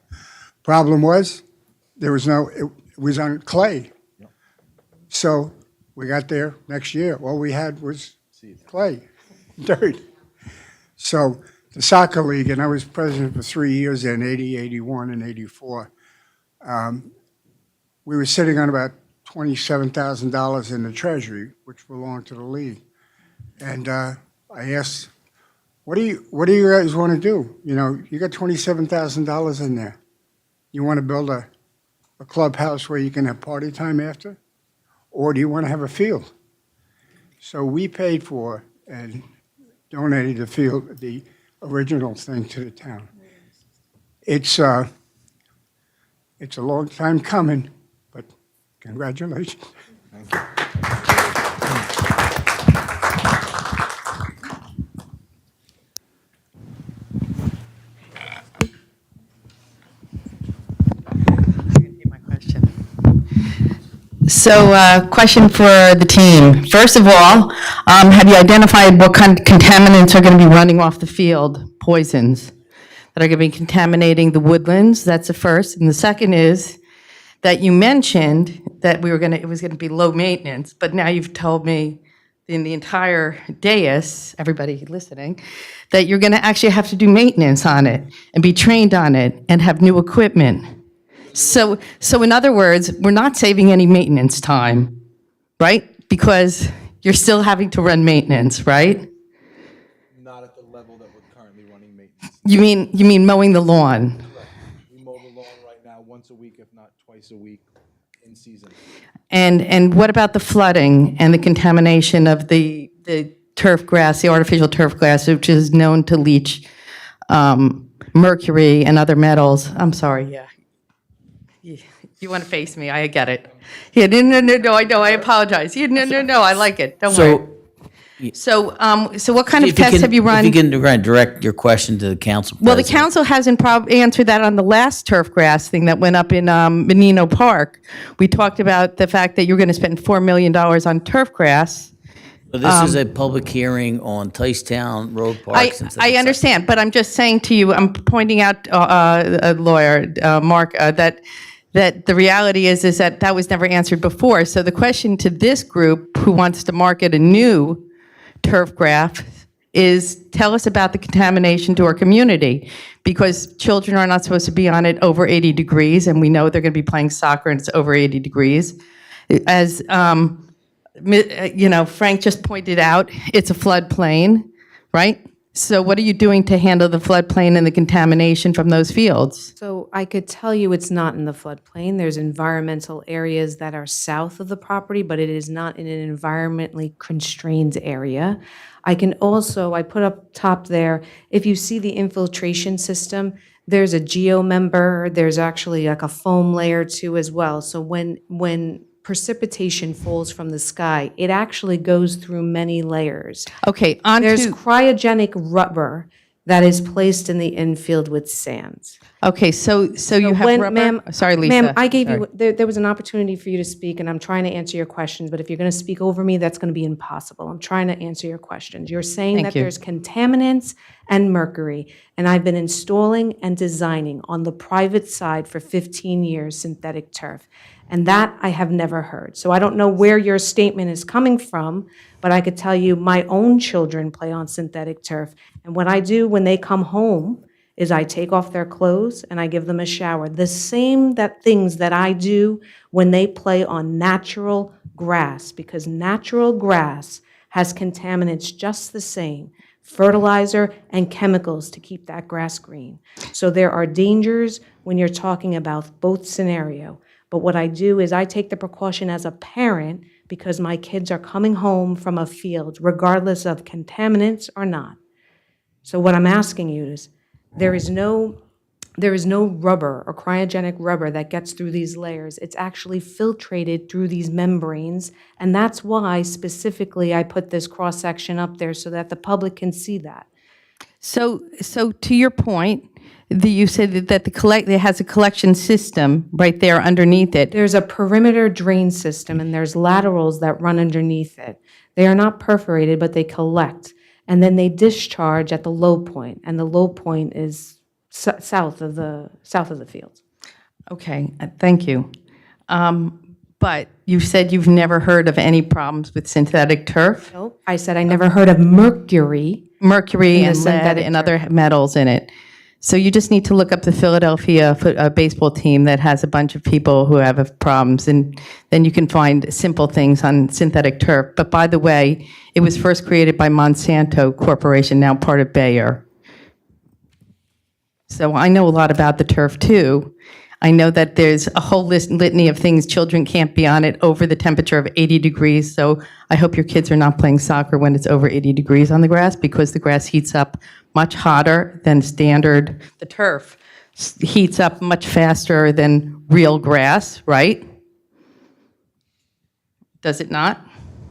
Problem was, there was no, it was on clay. So we got there next year, all we had was clay, dirt. So the soccer league, and I was president for 3 years in 80, 81, and 84. We were sitting on about $27,000 in the treasury, which belonged to the league. And I asked, what do you guys want to do? You know, you got $27,000 in there. You want to build a clubhouse where you can have party time after? Or do you want to have a field? So we paid for and donated the field, the original thing, to the town. It's a long time coming, but congratulations. Thank you. So, question for the team. First of all, have you identified what kind of contaminants are going to be running off the field, poisons, that are going to be contaminating the woodlands? That's the first. And the second is that you mentioned that it was going to be low maintenance, but now you've told me in the entire dais, everybody listening, that you're going to actually have to do maintenance on it and be trained on it and have new equipment. So in other words, we're not saving any maintenance time, right? Because you're still having to run maintenance, right? Not at the level that we're currently running maintenance. You mean mowing the lawn? Correct. We mow the lawn right now once a week, if not twice a week, in season. And what about the flooding and the contamination of the turf grass, the artificial turf grass, which is known to leach mercury and other metals? I'm sorry, yeah. You want to face me, I get it. Yeah, no, I know, I apologize. Yeah, no, I like it, don't worry. So what kind of tests have you run? If you can direct your question to the council Well, the president. council hasn't answered that on the last turf grass thing that went up in Menino Park. We talked about the fact that you're going to spend $4 million on turf grass. But this is a public hearing on Town Road Park. I understand, but I'm just saying to you, I'm pointing out, lawyer, Mark, that the reality is that was never answered before. So the question to this group who wants to market a new turf grass is, tell us about the contamination to our community, because children are not supposed to be on it over 80 degrees, and we know they're going to be playing soccer and it's over 80 degrees. As Frank just pointed out, it's a floodplain, right? So what are you doing to handle the floodplain and the contamination from those fields? So I could tell you it's not in the floodplain. There's environmental areas that are south of the property, but it is not in an environmentally constrained area. I put up top there, if you see the infiltration system, there's a geomember, there's actually like a foam layer too as well. So when precipitation falls from the sky. It actually goes through many layers. Okay, on There's to, cryogenic rubber that is placed in the infield with sands. okay, so you have When- rubber? Ma'am, Sorry, Lisa. Ma'am, I gave Sorry. you, there was an opportunity for you to speak, and I'm trying to answer your questions, but if you're going to speak over me, that's going to be impossible. I'm trying to answer your questions. You're saying Thank that you. there's contaminants and mercury, and I've been installing and designing on the private side for 15 years synthetic turf, and that I have never heard. So I don't know where your statement is coming from, but I could tell you my own children play on synthetic turf, and what I do when they come home is I take off their clothes and I give them a shower. The same things that I do when they play on natural grass, because natural grass has contaminants just the same, fertilizer and chemicals to keep that grass green. So there are dangers when you're talking about both scenario. But what I do is I take the precaution as a parent because my kids are coming home from a field, regardless of contaminants or not. So what I'm asking you is, there is no rubber or cryogenic rubber that gets through these layers. It's actually filtrated through these membranes, and that's why specifically I put this cross-section up there so that the public can see that. So to your point, you said that it has a collection system right there underneath it. There's a perimeter drain system, and there's laterals that run underneath it. They are not perforated, but they collect, and then they discharge at the low point, and the low point is south of the field. Okay, thank you. But you said you've never heard of any problems with synthetic turf? Nope. I said I never heard of mercury. Mercury In the and lead synthetic and other metals in it. So you just need to look up the Philadelphia baseball team that has a bunch of people who have problems, and then you can find simple things on synthetic turf. But by the way, it was first created by Monsanto Corporation, now part of Bayer. So I know a lot about the turf too. I know that there's a whole litany of things. Children can't be on it over the temperature of 80 degrees. So I hope your kids are not playing soccer when it's over 80 degrees on the grass, because the grass heats up much hotter than standard. The turf heats up much faster than real grass, right? Does it not?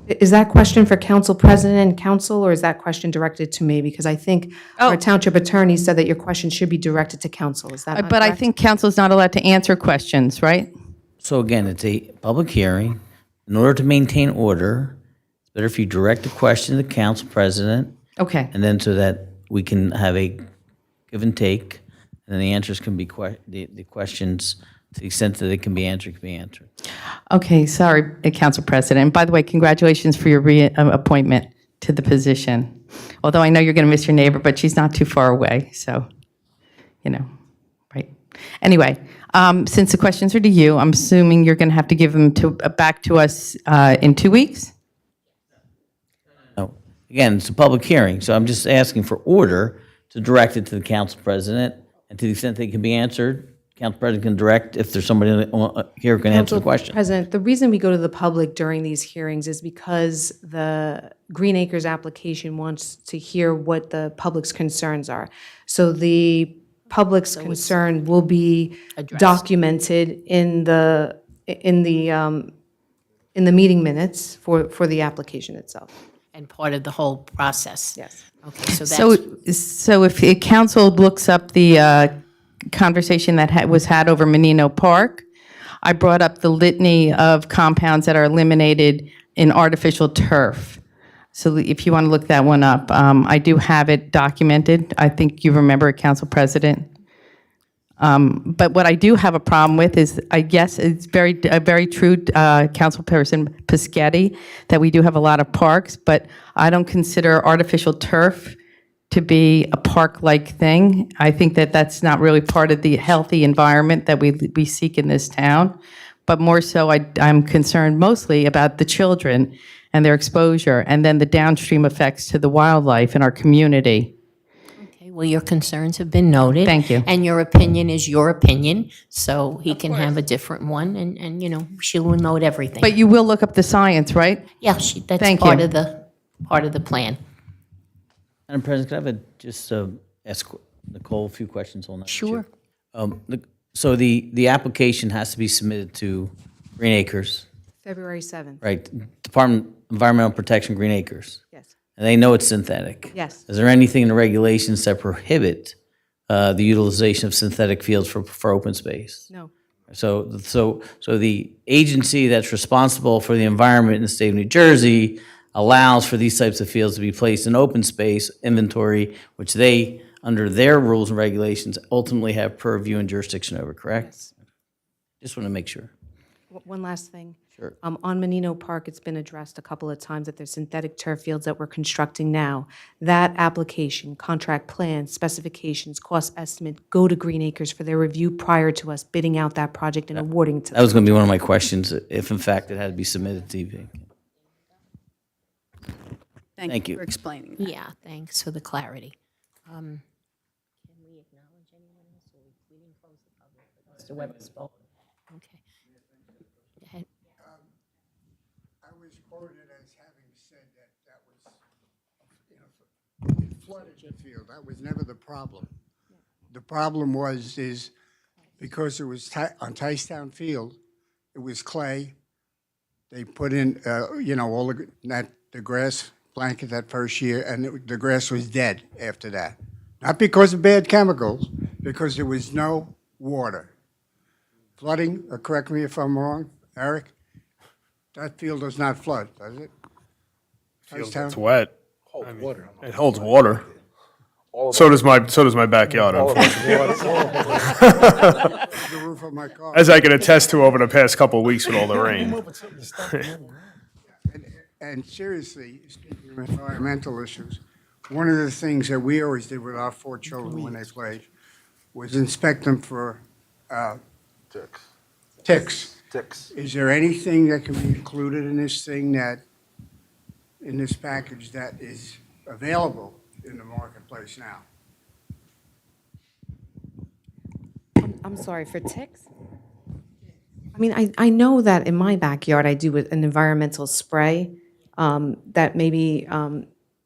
Is that question for council president and council, or is that question directed to me? Because I think our township attorney said that your question should be directed to council. Is that not But I correct? think council's not allowed to answer questions, right? So again, it's a public hearing. In order to maintain order, it's better if you direct the question to the council president, Okay. and then so that we can have a give and take, and then the answers can be, the questions, to the extent that they can be answered, can be answered. Okay, sorry, Council President. By the way, congratulations for your appointment to the position. Although I know you're going to miss your neighbor, but she's not too far away, so, right. Anyway, since the questions are to you, I'm assuming you're going to have to give them back to us in 2 weeks? No, again, it's a public hearing, so I'm just asking for order to direct it to the council president, and to the extent they can be answered, council president can direct if there's somebody here who can answer the Council question. President, the reason we go to the public during these hearings is because the Green Acres application wants to hear what the public's concerns are. So the public's concern will be documented in the meeting minutes for the application itself. And part of the whole process. Yes. Okay, so that's, So if the council looks up the conversation that was had over Menino Park, I brought up the litany of compounds that are eliminated in artificial turf. So if you want to look that one up, I do have it documented. I think you remember it, Council President. But what I do have a problem with is, I guess it's very true, Councilperson Piscatty, that we do have a lot of parks, but I don't consider artificial turf to be a park-like thing. I think that that's not really part of the healthy environment that we seek in this town. But more so, I'm concerned mostly about the children and their exposure, and then the downstream effects to the wildlife in our community. okay, well, your concerns have been noted. Thank you. And your opinion is your opinion, so he can have a different one, and she will note everything. But you will look up the science, right? Yeah, that's Thank part you. of the plan. Madam President, could I just ask Nicole a few questions on that? Sure. So the application has to be submitted to Green Acres. February 7th. Right, Department of Environmental Protection, Green Acres. Yes. And they know it's synthetic. Yes. Is there anything in the regulations that prohibit the utilization of synthetic fields for open space? No. So the agency that's responsible for the environment in the state of New Jersey allows for these types of fields to be placed in open space inventory, which they, under their rules and regulations, ultimately have purview and jurisdiction over, correct? Yes. Just want to make sure. One last thing. Sure. On Menino Park, it's been addressed a couple of times that there's synthetic turf fields that we're constructing now. That application, contract plan, specifications, cost estimate, go to Green Acres for their review prior to us bidding out that project and awarding to That them. was going to be one of my questions, if in fact it had to be submitted to TV. Thank Thank you. you for explaining that. Yeah, thanks for the clarity. Can we acknowledge anyone else, or we didn't close the public? Mr. Weber spoke. Okay. Go ahead. I was quoted as having said that was, it flooded the field. That was never the problem. The problem is because it was on Ticetown Field, it was clay. They put in, all the grass blanket that first year, and the grass was dead after that. Not because of bad chemicals, because there was no water. Flooding, correct me if I'm wrong, Eric, that field does not flood, does it? Feels Ticetown? it's wet. It holds water. So does my backyard, unfortunately. The roof of my car. As I can attest to over the past couple of weeks with all the rain. And seriously, speaking of environmental issues, one of the things that we always did with our 4 children when they played was inspect them for ticks. Is there anything that can be included in this thing in this package that is available in the marketplace now? I'm sorry, for ticks? I mean, I know that in my backyard, I do an environmental spray that maybe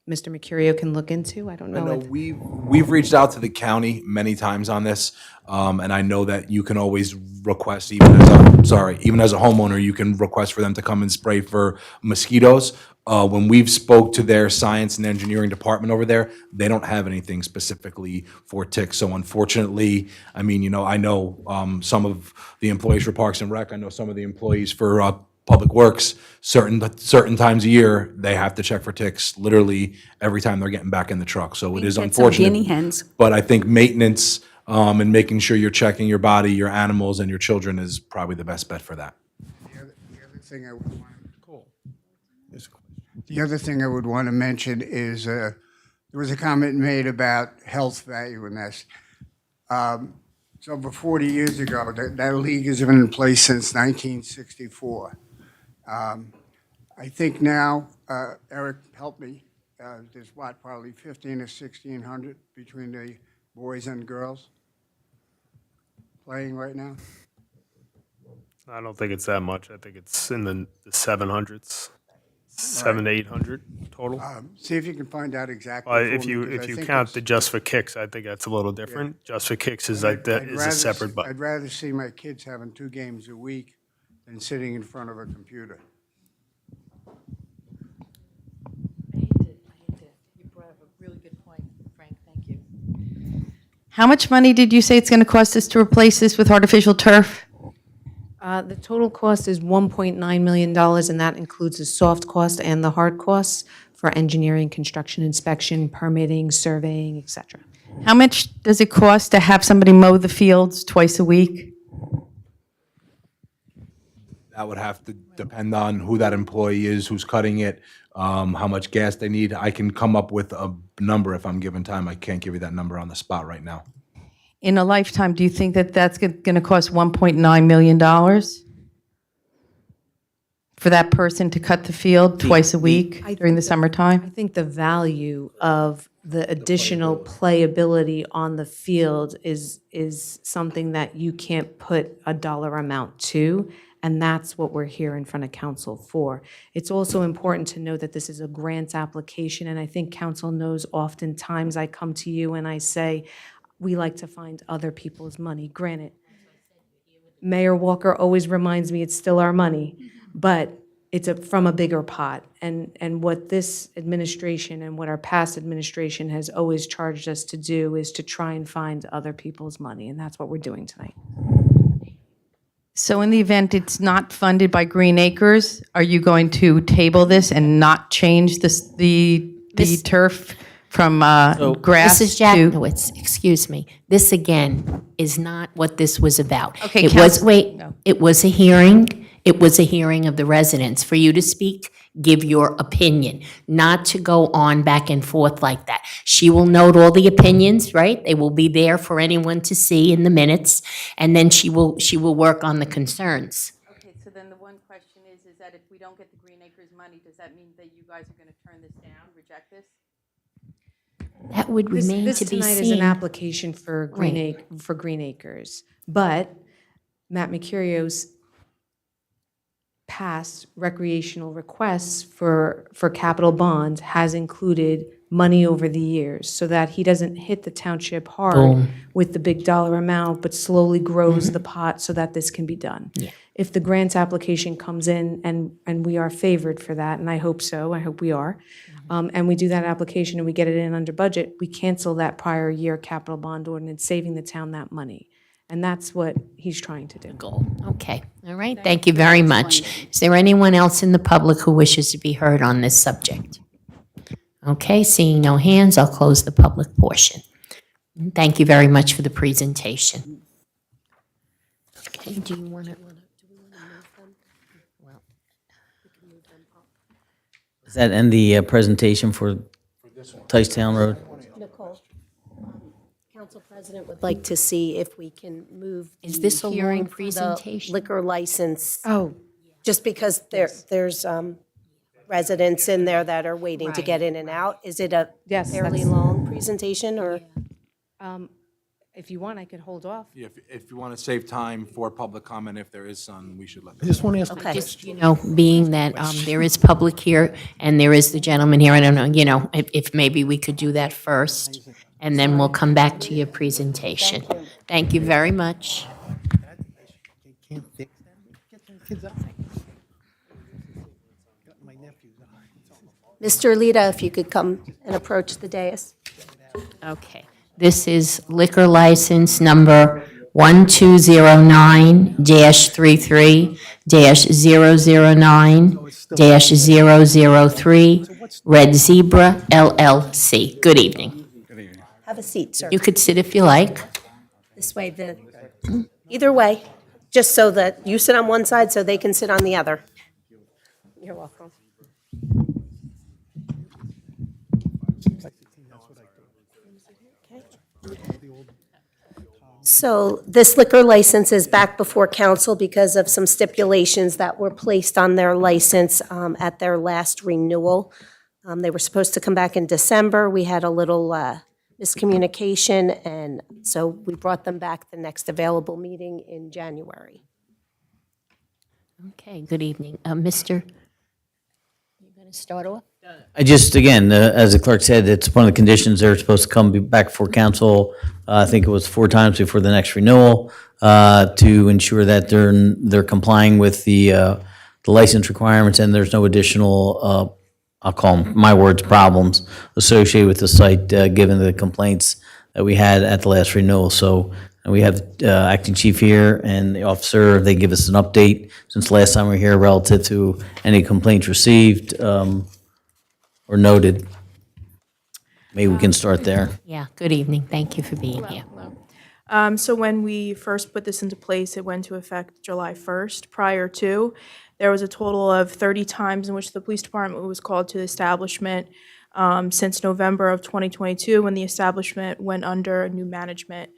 Mr. Mercurio can look into. I don't I know. know we've reached out to the county many times on this, and I know that you can always request, even as a homeowner, you can request for them to come and spray for mosquitoes. When we've spoke to their science and engineering department over there, they don't have anything specifically for ticks. So unfortunately, I mean, I know some of the employees for Parks and Rec, I know some of the employees for Public Works, certain times a year, they have to check for ticks literally every time they're getting back in the truck. So it is Get some unfortunate. guinea hens. But I think maintenance and making sure you're checking your body, your animals, and your children is probably the best bet for that. The other thing I would want. The other thing I would want to mention is there was a comment made about health value in this. So over 40 years ago, that league has been in place since 1964. I think now, Eric, help me, there's probably 15 or 1,600 between the boys and girls playing right now? I don't think it's that much. I think it's in the 700s, 700 to 800 total. See if you can find out exactly. for If me, you 'cause I think count it's- the Just for Kicks, I think that's a little different. Just for Kicks is like that I'd is rather a separate I'd button. rather see my kids having 2 games a week than sitting in front of a computer. You brought up a really good point, Frank, thank you. How much money did you say it's going to cost us to replace this with artificial turf? The total cost is $1.9 million, and that includes the soft cost and the hard costs for engineering, construction inspection, permitting, surveying, et cetera. How much does it cost to have somebody mow the fields twice a week? That would have to depend on who that employee is, who's cutting it, how much gas they need. I can come up with a number if I'm given time. I can't give you that number on the spot right now. In a lifetime, do you think that that's going to cost $1.9 million for that person to cut the field twice a week during the I summertime? think the value of the additional playability on the field is something that you can't put a dollar amount to, and that's what we're here in front of council for. It's also important to know that this is a grant application, and I think council knows oftentimes I come to you and I say, we like to find other people's money. Granted, Mayor Walker always reminds me it's still our money, but it's from a bigger pot. And what this administration and what our past administration has always charged us to do is to try and find other people's money, and that's what we're doing tonight. So in the event it's not funded by Green Acres, are you going to table this and not change the turf from grass Mrs. to? Jackowitz, excuse me. This, again, is not what this was about. Okay, It was, Counsel- wait, no. it was a hearing. It was a hearing of the residents. For you to speak, give your opinion, not to go on back and forth like that. She will note all the opinions, right? They will be there for anyone to see in the minutes, and then she will work on the concerns. Okay, so then the one question is that if we don't get the Green Acres money, does that mean that you guys are going to turn this down, reject this? That would remain This to be tonight is an seen. application for Right. Green Acres, but Matt Mercurio's past recreational requests for capital bonds has included money over the years, so that he doesn't hit the township hard Boom. with the big dollar amount, but slowly grows the pot so that this can be done. If the grants application comes in, and we are favored for that, and I hope so, I hope we are, and we do that application and we get it in under budget, we cancel that prior year capital bond ordinance, saving the town that money. And that's what he's trying to do. Goal. Okay, all right, thank you very much. Is there anyone else in the public who wishes to be heard on this subject? Okay, seeing no hands, I'll close the public portion. Thank you very much for the presentation. Okay, do you want to? Does that end the presentation for Town Road? Nicole, Council President would like to see if we can move Is the this a long hearing for the presentation? liquor license, Oh, just because there's residents in there that are waiting to get in and out. Is it a Yes, fairly that's- long presentation, or? if you want, I could hold off. If you want to save time for public comment, if there is some, we should let I them. just want to ask, Okay. Just, being that there is public here and there is the gentleman here, I don't know, if maybe we could do that first, and then we'll come back to your presentation. Thank you very much. can't fix that. Get the kids out. Got my nephews out. Mr. Lita, if you could come and approach the dais. Okay. This is liquor license number 1209-33-009-003, Red Zebra LLC. Good evening. Have a seat, sir. You could sit if you like. This way, either way, just so that you sit on one side so they can sit on the other. You're welcome. So this liquor license is back before council because of some stipulations that were placed on their license at their last renewal. They were supposed to come back in December. We had a little miscommunication, and so we brought them back the next available meeting in January. Okay, good evening. Mr., you going to start off? I just, again, as the clerk said, it's one of the conditions they're supposed to come back before council, I think it was 4 times before the next renewal, to ensure that they're complying with the license requirements and there's no additional, I'll call them, my words, problems associated with the site, given the complaints that we had at the last renewal. So we have acting chief here and the officer, they give us an update since last time we were here relative to any complaints received or noted. Maybe we can start there. Yeah, good evening. Thank you for being here. So when we first put this into place, it went into effect July 1st. Prior to, there was a total of 30 times in which the police department was called to the establishment since November of 2022, when the establishment went under new management.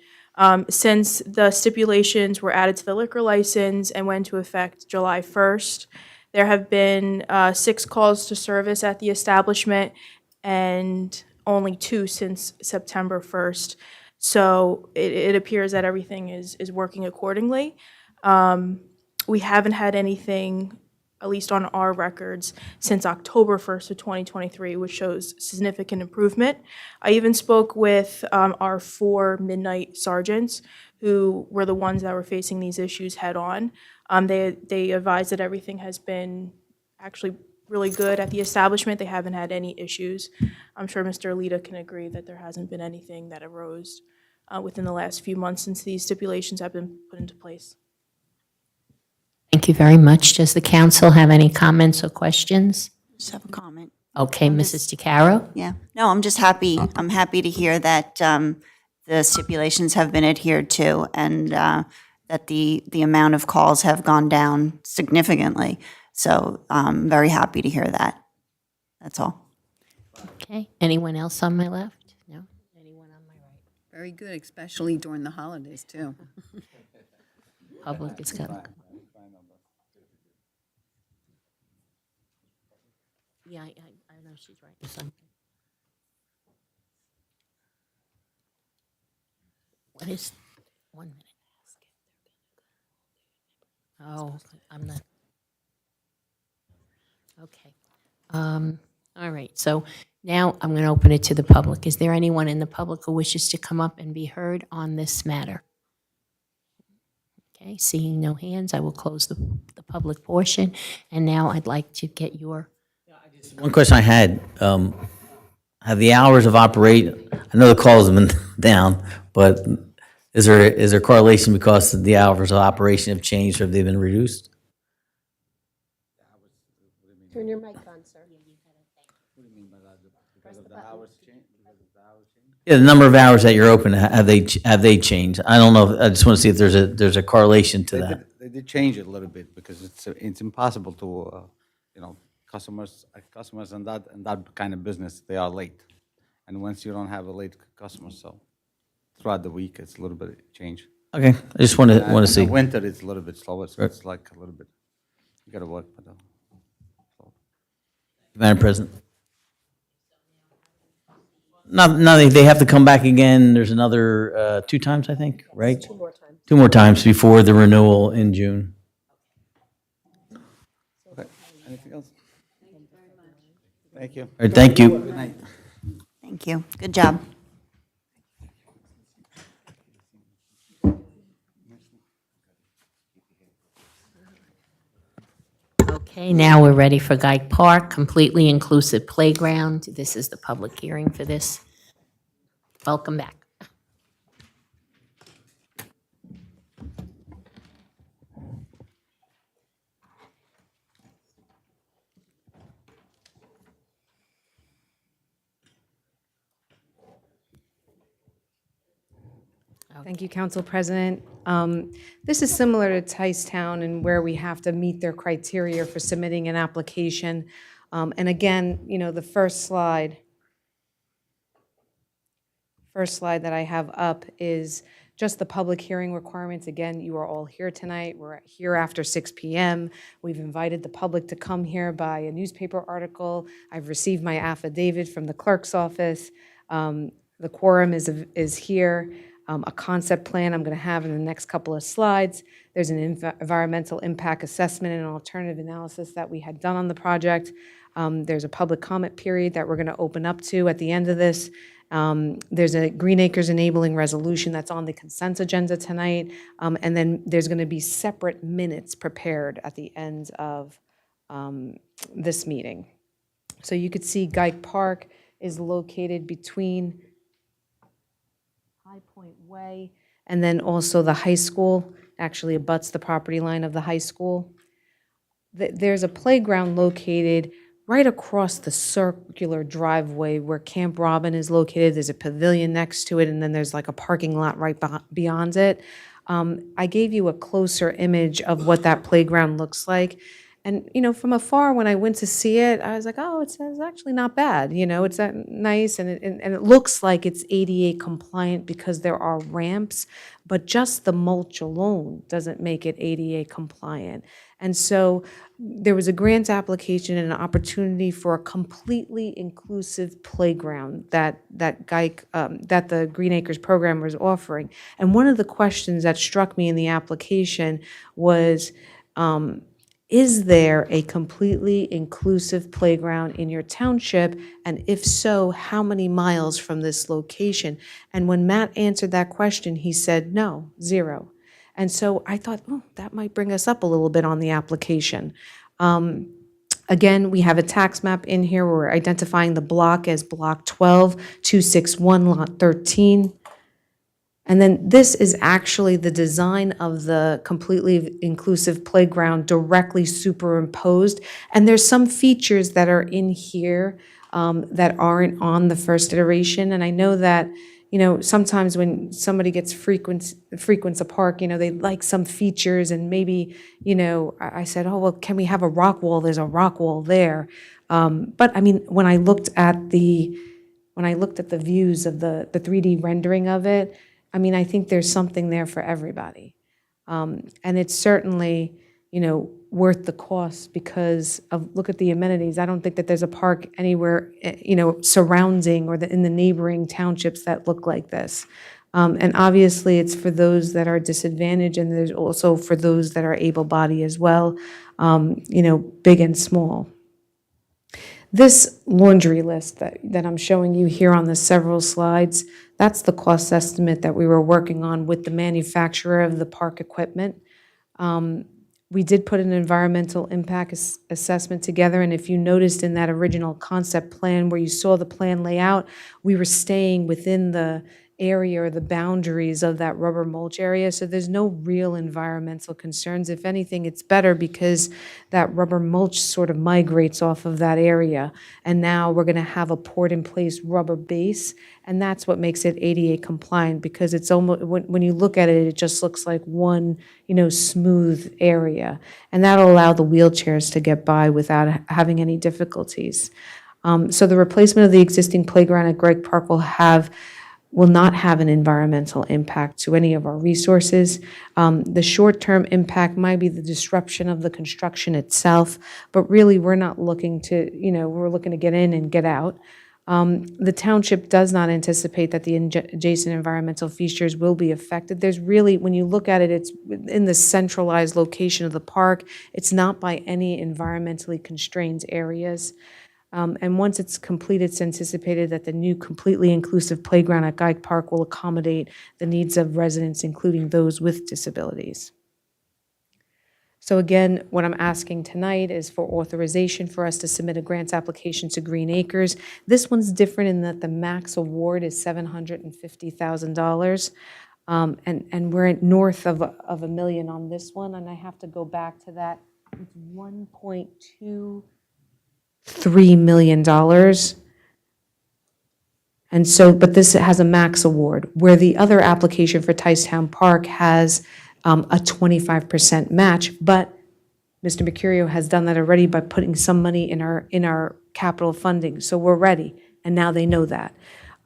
Since the stipulations were added to the liquor license and went into effect July 1st, there have been 6 calls to service at the establishment and only 2 since September 1st. So it appears that everything is working accordingly. We haven't had anything at least on our records, since October 1st of 2023, which shows significant improvement. I even spoke with our 4 midnight sergeants, who were the ones that were facing these issues head-on. They advised that everything has been actually really good at the establishment. They haven't had any issues. I'm sure Mr. Alita can agree that there hasn't been anything that arose within the last few months since these stipulations have been put into place. Thank you very much. Does the council have any comments or questions? Just have a comment. Okay, Mrs. DeCaro? Yeah. No, I'm just happy. I'm happy to hear that the stipulations have been adhered to and that the amount of calls have gone down significantly. So I'm very happy to hear that. That's all. Okay, anyone else on my left? No? Anyone on my right? Very good, especially during the holidays, too. Public is coming. Yeah, I know she's right. Something. What is, 1 minute. Oh, I'm not. Okay. All right, so now I'm going to open it to the public. Is there anyone in the public who wishes to come up and be heard on this matter? Okay, seeing no hands, I will close the public portion. And now I'd like to get your. One question I had, have the hours of operate, I know the calls have been down, but is there correlation because the hours of operation have changed or have they been reduced? Turn your mic on, sir. Yeah, the number of hours that you're open, have they changed? I don't know, I just want to see if there's a correlation to that. They did change it a little bit because it's impossible to, customers and that kind of business, they are late. And once you don't have a late customer, so throughout the week, it's a little bit change. Okay, I just want to In see. the winter, it's a little bit slower, so it's like a little bit, you gotta work, but. Madam President. Nothing, they have to come back again, there's another 2 times, I think, right? 2 more times. 2 more times before the renewal in June. Okay, anything else? Thank you. All right, thank you. Good night. Thank you. Good job. Okay, now we're ready for Guy Park, completely inclusive playground. This is the public hearing for this. Welcome back. Thank you, Council President. This is similar to Ticetown and where we have to meet their criteria for submitting an application. And again, the first slide that I have up is just the public hearing requirements. Again, you are all here tonight. We're here after 6 p.m. We've invited the public to come here by a newspaper article. I've received my affidavit from the clerk's office. The quorum is here. A concept plan I'm going to have in the next couple of slides. There's an environmental impact assessment and alternative analysis that we had done on the project. There's a public comment period that we're going to open up to at the end of this. There's a Green Acres enabling resolution that's on the consent agenda tonight. And then there's going to be separate minutes prepared at the end of this meeting. So you could see Guy Park is located between High Point Way, and then also the high school actually abuts the property line of the high school. There's a playground located right across the circular driveway where Camp Robin is located. There's a pavilion next to it, and then there's like a parking lot right beyond it. I gave you a closer image of what that playground looks like. And, from afar, when I went to see it, I was like, oh, it's actually not bad. It's nice, and it looks like it's ADA compliant because there are ramps, but just the mulch alone doesn't make it ADA compliant. And so there was a grant application and an opportunity for a completely inclusive playground that the Green Acres program was offering. And one of the questions that struck me in the application was, is there a completely inclusive playground in your township? And if so, how many miles from this location? And when Matt answered that question, he said, no, 0. And so I thought, oh, that might bring us up a little bit on the application. Again, we have a tax map in here. We're identifying the block as Block 12, 261, Lot 13. And then this is actually the design of the completely inclusive playground directly superimposed. And there's some features that are in here that aren't on the first iteration. And I know that, you know, sometimes when somebody gets frequents a park, you know, they like some features and maybe, you know, I said, oh, well, can we have a rock wall? There's a rock wall there. But I mean, when I looked at the views of the 3D rendering of it, I mean, I think there's something there for everybody. And it's certainly, you know, worth the cost because of, look at the amenities. I don't think that there's a park anywhere, you know, surrounding or in the neighboring townships that look like this. And obviously, it's for those that are disadvantaged, and there's also for those that are able-bodied as well, you know, big and small. This laundry list that I'm showing you here on the several slides, that's the cost estimate that we were working on with the manufacturer of the park equipment. We did put an environmental impact assessment together, and if you noticed in that original concept plan where you saw the plan layout, we were staying within the area or the boundaries of that rubber mulch area, so there's no real environmental concerns. If anything, it's better because that rubber mulch sort of migrates off of that area, and now we're going to have a poured-in-place rubber base, and that's what makes it ADA compliant, because it's almost, when you look at it, it just looks like one, you know, smooth area, and that'll allow the wheelchairs to get by without having any difficulties. So the replacement of the existing playground at Gregg Park will not have an environmental impact to any of our resources. The short-term impact might be the disruption of the construction itself, but really we're not looking to, you know, we're looking to get in and get out. The township does not anticipate that the adjacent environmental features will be affected. There's really, when you look at it, it's in the centralized location of the park. It's not by any environmentally constrained areas. And once it's complete, it's anticipated that the new completely inclusive playground at Gregg Park will accommodate the needs of residents, including those with disabilities. So again, what I'm asking tonight is for authorization for us to submit a grants application to Green Acres. This one's different in that the max award is $750,000. And we're at north of $1 million on this one, and I have to go back to that. It's $1.23 million. And so, but this has a max award, where the other application for Town Park has a 25% match, but Mr. Mercurio has done that already by putting some money in our capital funding. So we're ready, and now they know that.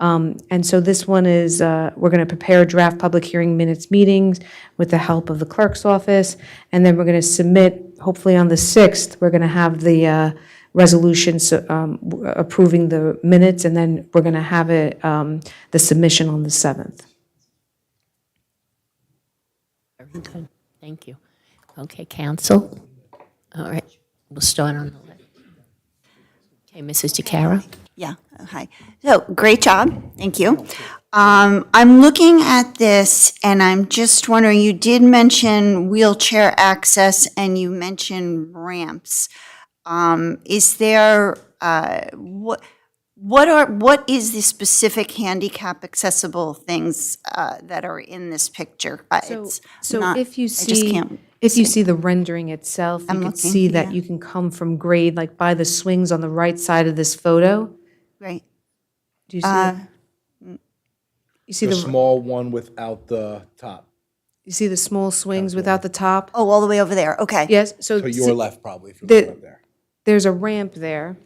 And so this one is, we're going to prepare draft public hearing minutes meetings with the help of the clerk's office, and then we're going to submit, hopefully on the 6th, we're going to have the resolutions approving the minutes, and then we're going to have it, the submission on the 7th. Very good. Thank you. Okay, council. All right, we'll start on the left. Okay, Mrs. DeCara. Yeah, hi. So, great job, thank you. I'm looking at this and I'm just wondering, you did mention wheelchair access and you mentioned ramps. Is there, what is the specific handicap accessible things that are in this picture? It's So not- if you I just see, can't if you see the rendering itself, you I'm can looking, see that yeah. you can come from grade, like by the swings on the right side of this photo. Right. Do you see? You see The the small one without the top. you see the small swings without the top? Oh, all the way over there, okay. Yes. So To your see- left, probably, if you look up there. There's a ramp there.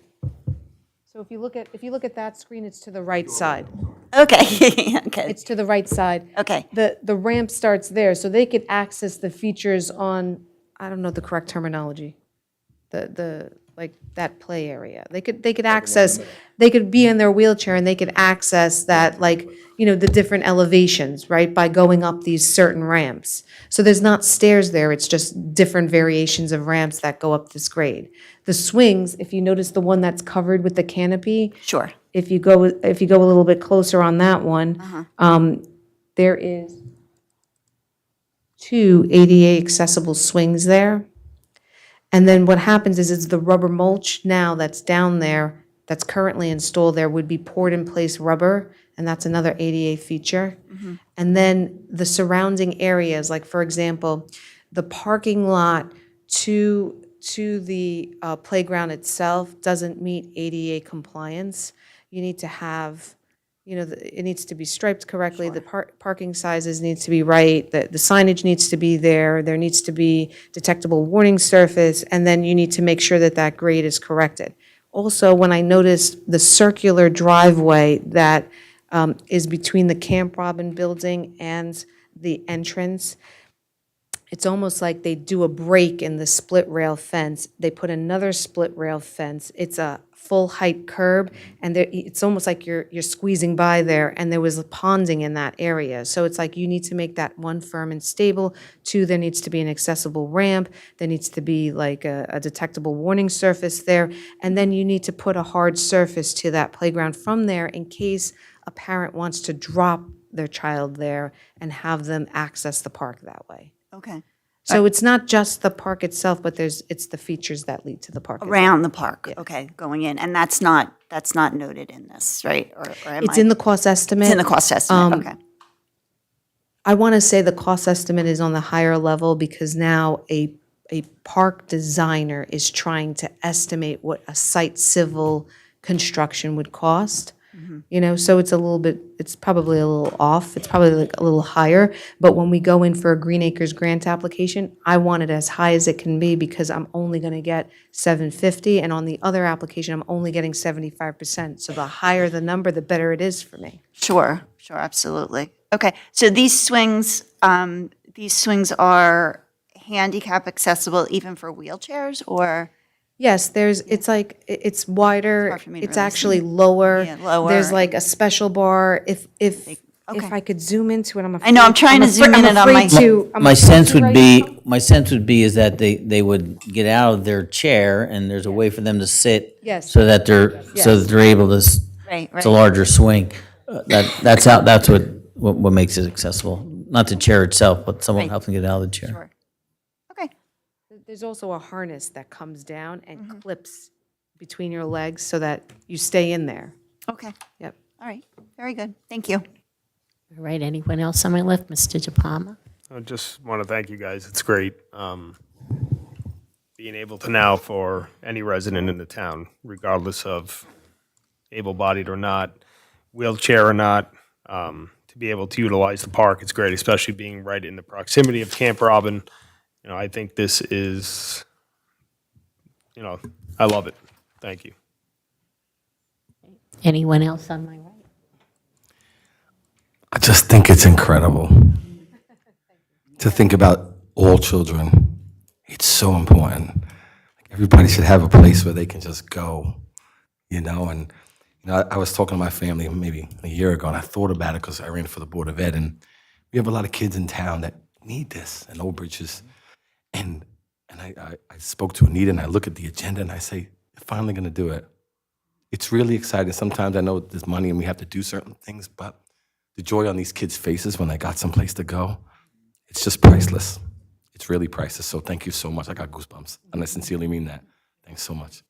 So if you look at that screen, it's to the right side. Okay, okay, It's to the right side. okay. The ramp starts there, so they could access the features on, I don't know the correct terminology. The like that play area. They could access, they could be in their wheelchair and they could access that, like, you know, the different elevations, right, by going up these certain ramps. So there's not stairs there, it's just different variations of ramps that go up this grade. The swings, if you notice the one that's covered with the canopy, Sure. if you go a little bit closer on that one, there is 2 ADA accessible swings there. And then what happens is the rubber mulch now that's down there, that's currently installed there, would be poured in place rubber, and that's another ADA feature. And then the surrounding areas, like for example, the parking lot to the playground itself doesn't meet ADA compliance. You need to have, you know, it needs to be striped correctly, the parking sizes needs to be right, the signage needs to be there needs to be detectable warning surface, and then you need to make sure that that grade is corrected. Also, when I noticed the circular driveway that is between the Camp Robin building and the entrance, it's almost like they do a break in the split rail fence. They put another split rail fence. It's a full height curb, and it's almost like you're squeezing by there, and there was a ponding in that area. So it's like you need to make that, 1, firm and stable, 2, there needs to be an accessible ramp, there needs to be like a detectable warning surface there, and then you need to put a hard surface to that playground from there in case a parent wants to drop their child there and have them access the park that way. Okay. So it's not just the park itself, but it's the features that lead to the park itself. Around the park, okay, going in, and that's not noted in this, right? Or am It's I- in the cost estimate. It's in the cost estimate, okay. I want to say the cost estimate is on the higher level because now a park designer is trying to estimate what a site civil construction would cost. You know, so it's probably a little off, it's probably like a little higher, but when we go in for a Green Acres grant application, I want it as high as it can be because I'm only gonna get $750, and on the other application, I'm only getting 75%. So the higher the number, the better it is for me. Sure, absolutely. Okay, so these swings are handicap accessible even for wheelchairs, or? Yes, it's wider, hard for me to it's really actually see. lower. Yeah, lower. There's like a special bar, if Okay. I could zoom into it, I'm afraid. I know, I'm trying to zoom in and on my- My sense would be is that they would get out of their chair and there's a way for them to sit. Yes. So that they're able to, Right. it's a larger swing. That's what makes it accessible. Not the chair itself, but someone Right. helping get out of the chair. Sure. Okay, There's also a harness that comes down and clips between your legs so that you stay in there. okay, Yep. all right, very good, thank you. All right, anyone else on my list? Mr. De Palma? I just want to thank you guys. It's great being able to now, for any resident in the town, regardless of able-bodied or not, wheelchair or not, to be able to utilize the park. It's great, especially being right in the proximity of Camp Robin. You know, I think this is, you know, I love it. Thank you. Anyone else on my right? I just think it's incredible to think about all children. It's so important. Everybody should have a place where they can just go, you know. And I was talking to my family maybe a year ago, and I thought about it because I ran for the Board of Ed, and we have a lot of kids in town that need this, and Old Bridges. And I spoke to Anita, and I look at the agenda, and I say, "They're finally going to do it." It's really exciting. Sometimes I know there's money and we have to do certain things, but the joy on these kids' faces when they got someplace to go, it's just priceless. It's really priceless. So thank you so much. I got goosebumps, and I sincerely mean that. Thanks so much.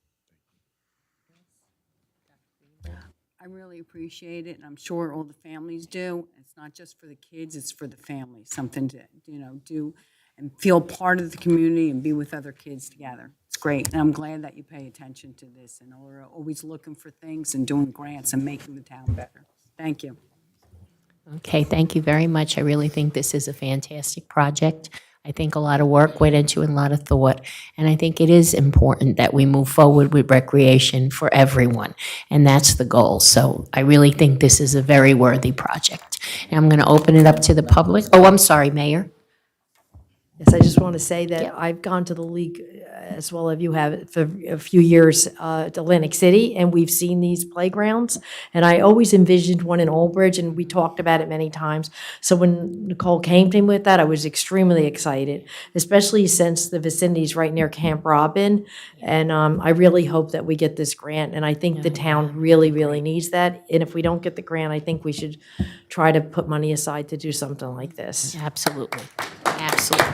I really appreciate it, and I'm sure all the families do. It's not just for the kids, it's for the families, something to, do and feel part of the community and be with other kids together. It's great, and I'm glad that you pay attention to this and are always looking for things and doing grants and making the town better. Thank you. Okay, thank you very much. I really think this is a fantastic project. I think a lot of work went into it, and a lot of thought, and I think it is important that we move forward with recreation for everyone, and that's the goal. So I really think this is a very worthy project. And I'm going to open it up to the public. Oh, I'm sorry, Mayor. Yes, I just want to say that I've gone to the league, as well as you have, for a few years to Atlantic City, and we've seen these playgrounds. And I always envisioned one in Old Bridge, and we talked about it many times. So when Nicole came to me with that, I was extremely excited, especially since the vicinity is right near Camp Robin. And I really hope that we get this grant, and I think the town really, really needs that. And if we don't get the grant, I think we should try to put money aside to do something like this. Absolutely. Absolutely.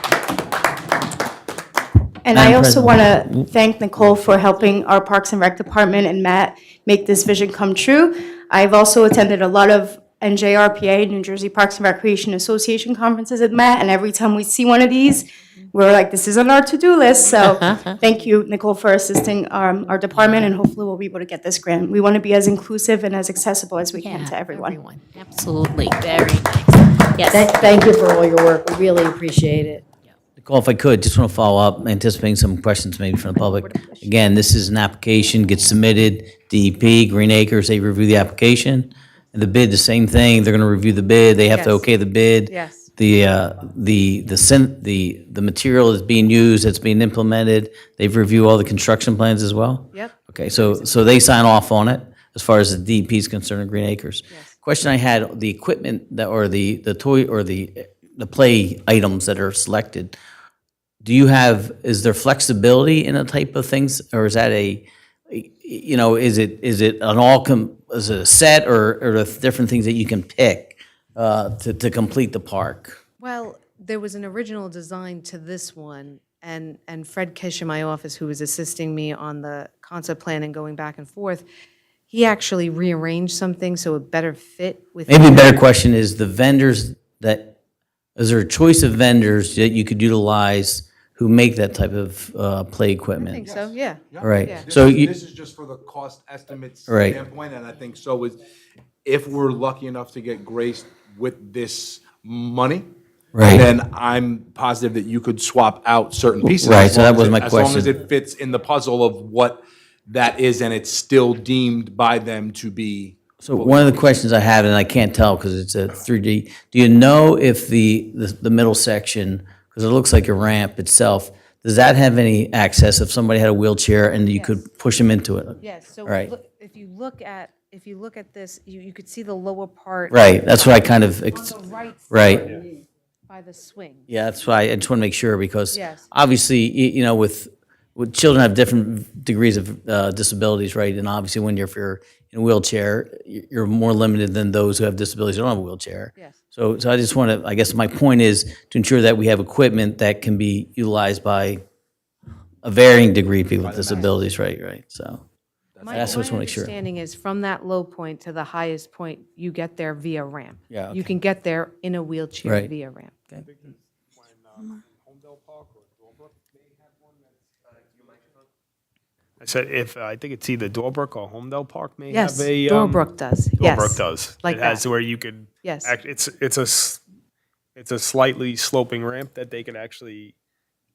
And I also want to thank Nicole for helping our Parks and Rec Department and Matt make this vision come true. I've also attended a lot of NJRPA, New Jersey Parks and Recreation Association conferences with Matt, and every time we see one of these, we're like, this is on our to-do list. So thank you, Nicole, for assisting our department, and hopefully we'll be able to get this grant. We want to be as inclusive and as accessible as we can to everyone. Absolutely. Very nice. Yes. Thank you for all your work. We really appreciate it. Nicole, if I could, just want to follow up, anticipating some questions maybe from the public. Again, this is an application, gets submitted, DEP, Green Acres, they review the application. And the bid, the same thing, they're going to review the bid, they have to okay the bid. Yes. The material is being used, it's being implemented, they've reviewed all the construction plans as well? Yep. Okay, so they sign off on it as far as the DEP is concerned in Green Acres. Question I had, the equipment that, or the toy, or the play items that are selected, is there flexibility in the type of things, or is that is it is it a set, or are there different things that you can pick to complete the park? Well, there was an original design to this one, and Fred Kish in my office, who was assisting me on the concept plan and going back and forth, he actually rearranged some things so it better fit with. Maybe a better question is is there a choice of vendors that you could utilize who make that type of play equipment? I think so, yeah. Right. Yeah. So This is just for the cost estimates Right. standpoint, and I think so is, if we're lucky enough to get graced with this money, Right. then I'm positive that you could swap out certain pieces. Right, as so long that as was it- my As long as question. it fits in the puzzle of what that is, and it's still deemed by them to be. So one of the questions I have, and I can't tell because it's a 3D, do you know if the middle section, because it looks like a ramp itself, does that have any access if somebody had a wheelchair and you could push them into it? Yes, so Right. if you look at this, you could see the lower part. Right, that's what I kind of, On the right right. side by the swing. Yeah, that's why I just want to make sure, because Yes. obviously, with children have different degrees of disabilities, right? And obviously, if you're in a wheelchair, you're more limited than those who have disabilities who don't have a wheelchair. Yes. So I just want to, I guess my point is to ensure that we have equipment that can be utilized by a varying degree of people with disabilities, right? So that's what I want to make sure. My understanding is from that low point to the highest point, you get there via ramp. Yeah, You okay. can get there in a wheelchair Right. via ramp. I said I think it's either Doorbrook or Homedale Park may Yes, have a. Doorbrook does, yes. Doorbrook does. Like It has that. where you could. Yes. It's a slightly sloping ramp that they can actually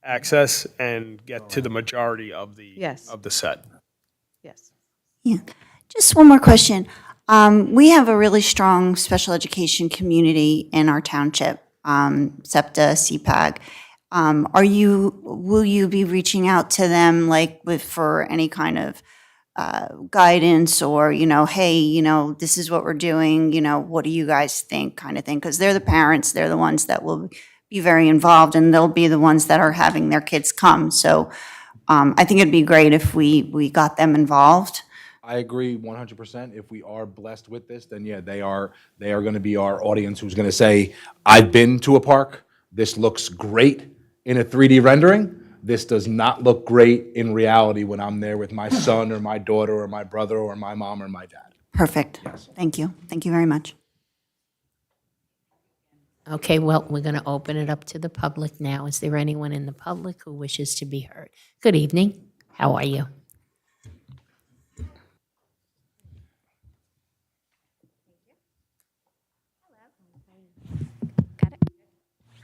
access and get to the majority of the. Yes. Of the set. Yes. Yeah, just one more question. We have a really strong special education community in our township, SEPTA, CPAG. Will you be reaching out to them for any kind of guidance or, hey, this is what we're doing, what do you guys think kind of thing? Because they're the parents, they're the ones that will be very involved, and they'll be the ones that are having their kids come. So I think it'd be great if we got them involved. I agree 100%. If we are blessed with this, then yeah, they are going to be our audience who's going to say, I've been to a park, this looks great in a 3D rendering. This does not look great in reality when I'm there with my son or my daughter or my brother or my mom or my dad. Perfect. Thank you. Thank you very much. Okay, well, we're going to open it up to the public now. Is there anyone in the public who wishes to be heard? Good evening. How are you?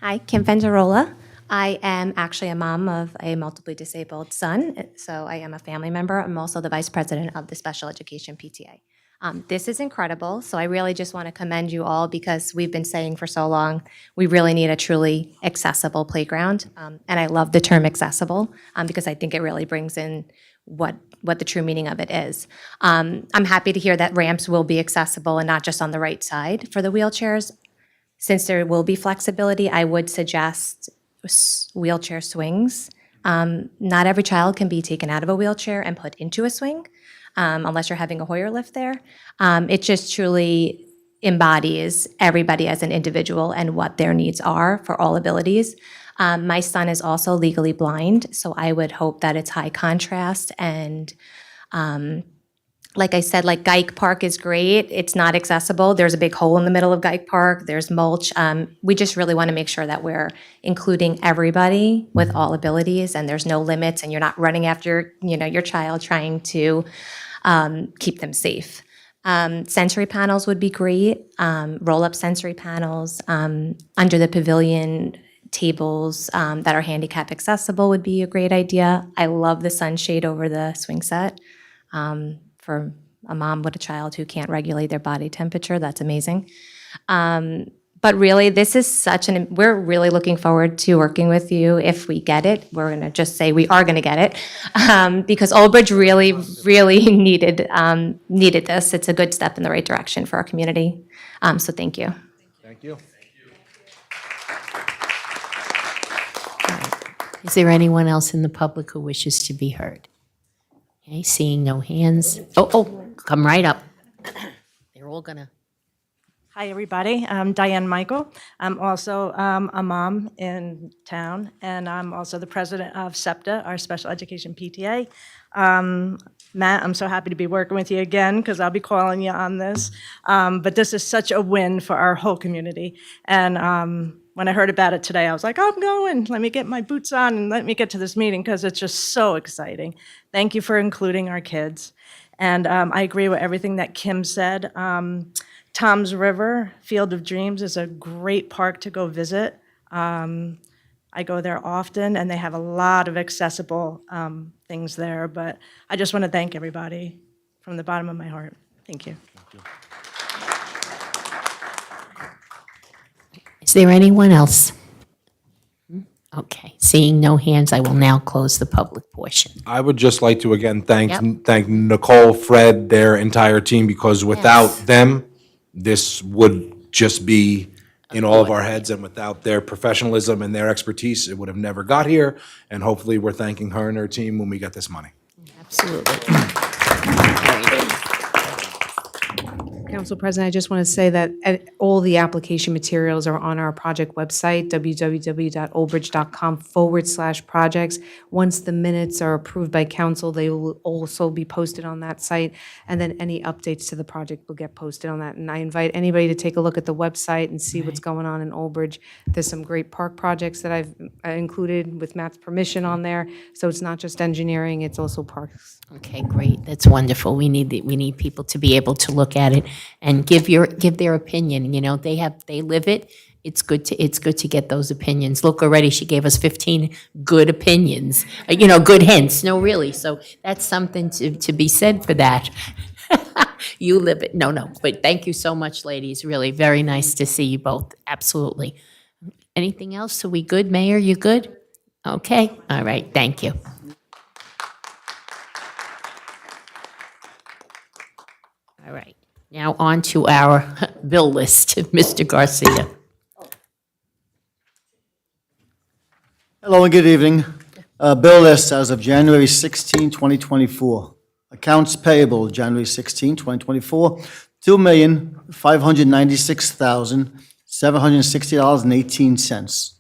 Hi, Kim Fengerola. I am actually a mom of a multiply disabled son, so I am a family member. I'm also the vice president of the Special Education PTA. This is incredible, so I really just want to commend you all because we've been saying for so long, we really need a truly accessible playground. And I love the term accessible because I think it really brings in what the true meaning of it is. I'm happy to hear that ramps will be accessible and not just on the right side for the wheelchairs. Since there will be flexibility, I would suggest wheelchair swings. Not every child can be taken out of a wheelchair and put into a swing. Unless you're having a Hoyer lift there. It just truly embodies everybody as an individual and what their needs are for all abilities. My son is also legally blind, so I would hope that it's high contrast and like I said, like Geik Park is great. It's not accessible. There's a big hole in the middle of Geik Park. There's mulch. We just really want to make sure that we're including everybody with all abilities and there's no limits and you're not running after, your child trying to keep them safe. Sensory panels would be great. Roll-up sensory panels under the pavilion tables that are handicap accessible would be a great idea. I love the sunshade over the swing set. For a mom with a child who can't regulate their body temperature, that's amazing. But really, this is we're really looking forward to working with you if we get it. We're gonna just say we are gonna get it because Old Bridge really, really needed this. It's a good step in the right direction for our community. So thank you. Thank you. Is there anyone else in the public who wishes to be heard? Okay, seeing no hands. Oh, come right up. They're all gonna. Hi, everybody. I'm Diane Michael. I'm also a mom in town, and I'm also the president of SEPTA, our special education PTA. Matt, I'm so happy to be working with you again because I'll be calling you on this. But this is such a win for our whole community. And when I heard about it today, I was like, I'm going. Let me get my boots on and let me get to this meeting because it's just so exciting. Thank you for including our kids. And I agree with everything that Kim said. Tom's River, Field of Dreams, is a great park to go visit. I go there often, and they have a lot of accessible things there. But I just want to thank everybody from the bottom of my heart. Thank you. Is there anyone else? Okay, seeing no hands, I will now close the public portion. I would just like to again thank Yep. Nicole, Fred, their entire team, because without them, this would just be in all of our heads, and without their professionalism and their expertise, it would have never got here. And hopefully, we're thanking her and her team when we get this money. Absolutely. Council President, I just want to say that all the application materials are on our project website, www.oldbridge.com/projects. Once the minutes are approved by council, they will also be posted on that site, and then any updates to the project will get posted on that. And I invite anybody to take a look at the website and see what's going on in Old Bridge. There's some great park projects that I've included with Matt's permission on there, so it's not just engineering, it's also parks. Okay, great. That's wonderful. We need people to be able to look at it and give their opinion. They live it. It's good to get those opinions. Look, already she gave us 15 good opinions. Good hints. No, really. So that's something to be said for that. You live it. No. But thank you so much, ladies. Really, very nice to see you both. Absolutely. Anything else? Are we good, Mayor? You good? Okay. All right. Thank you. All right, now on to our bill list, Mr. Garcia. Hello and good evening. Bill list as of January 16, 2024. Accounts payable, January 16, 2024, $2,596,760.18.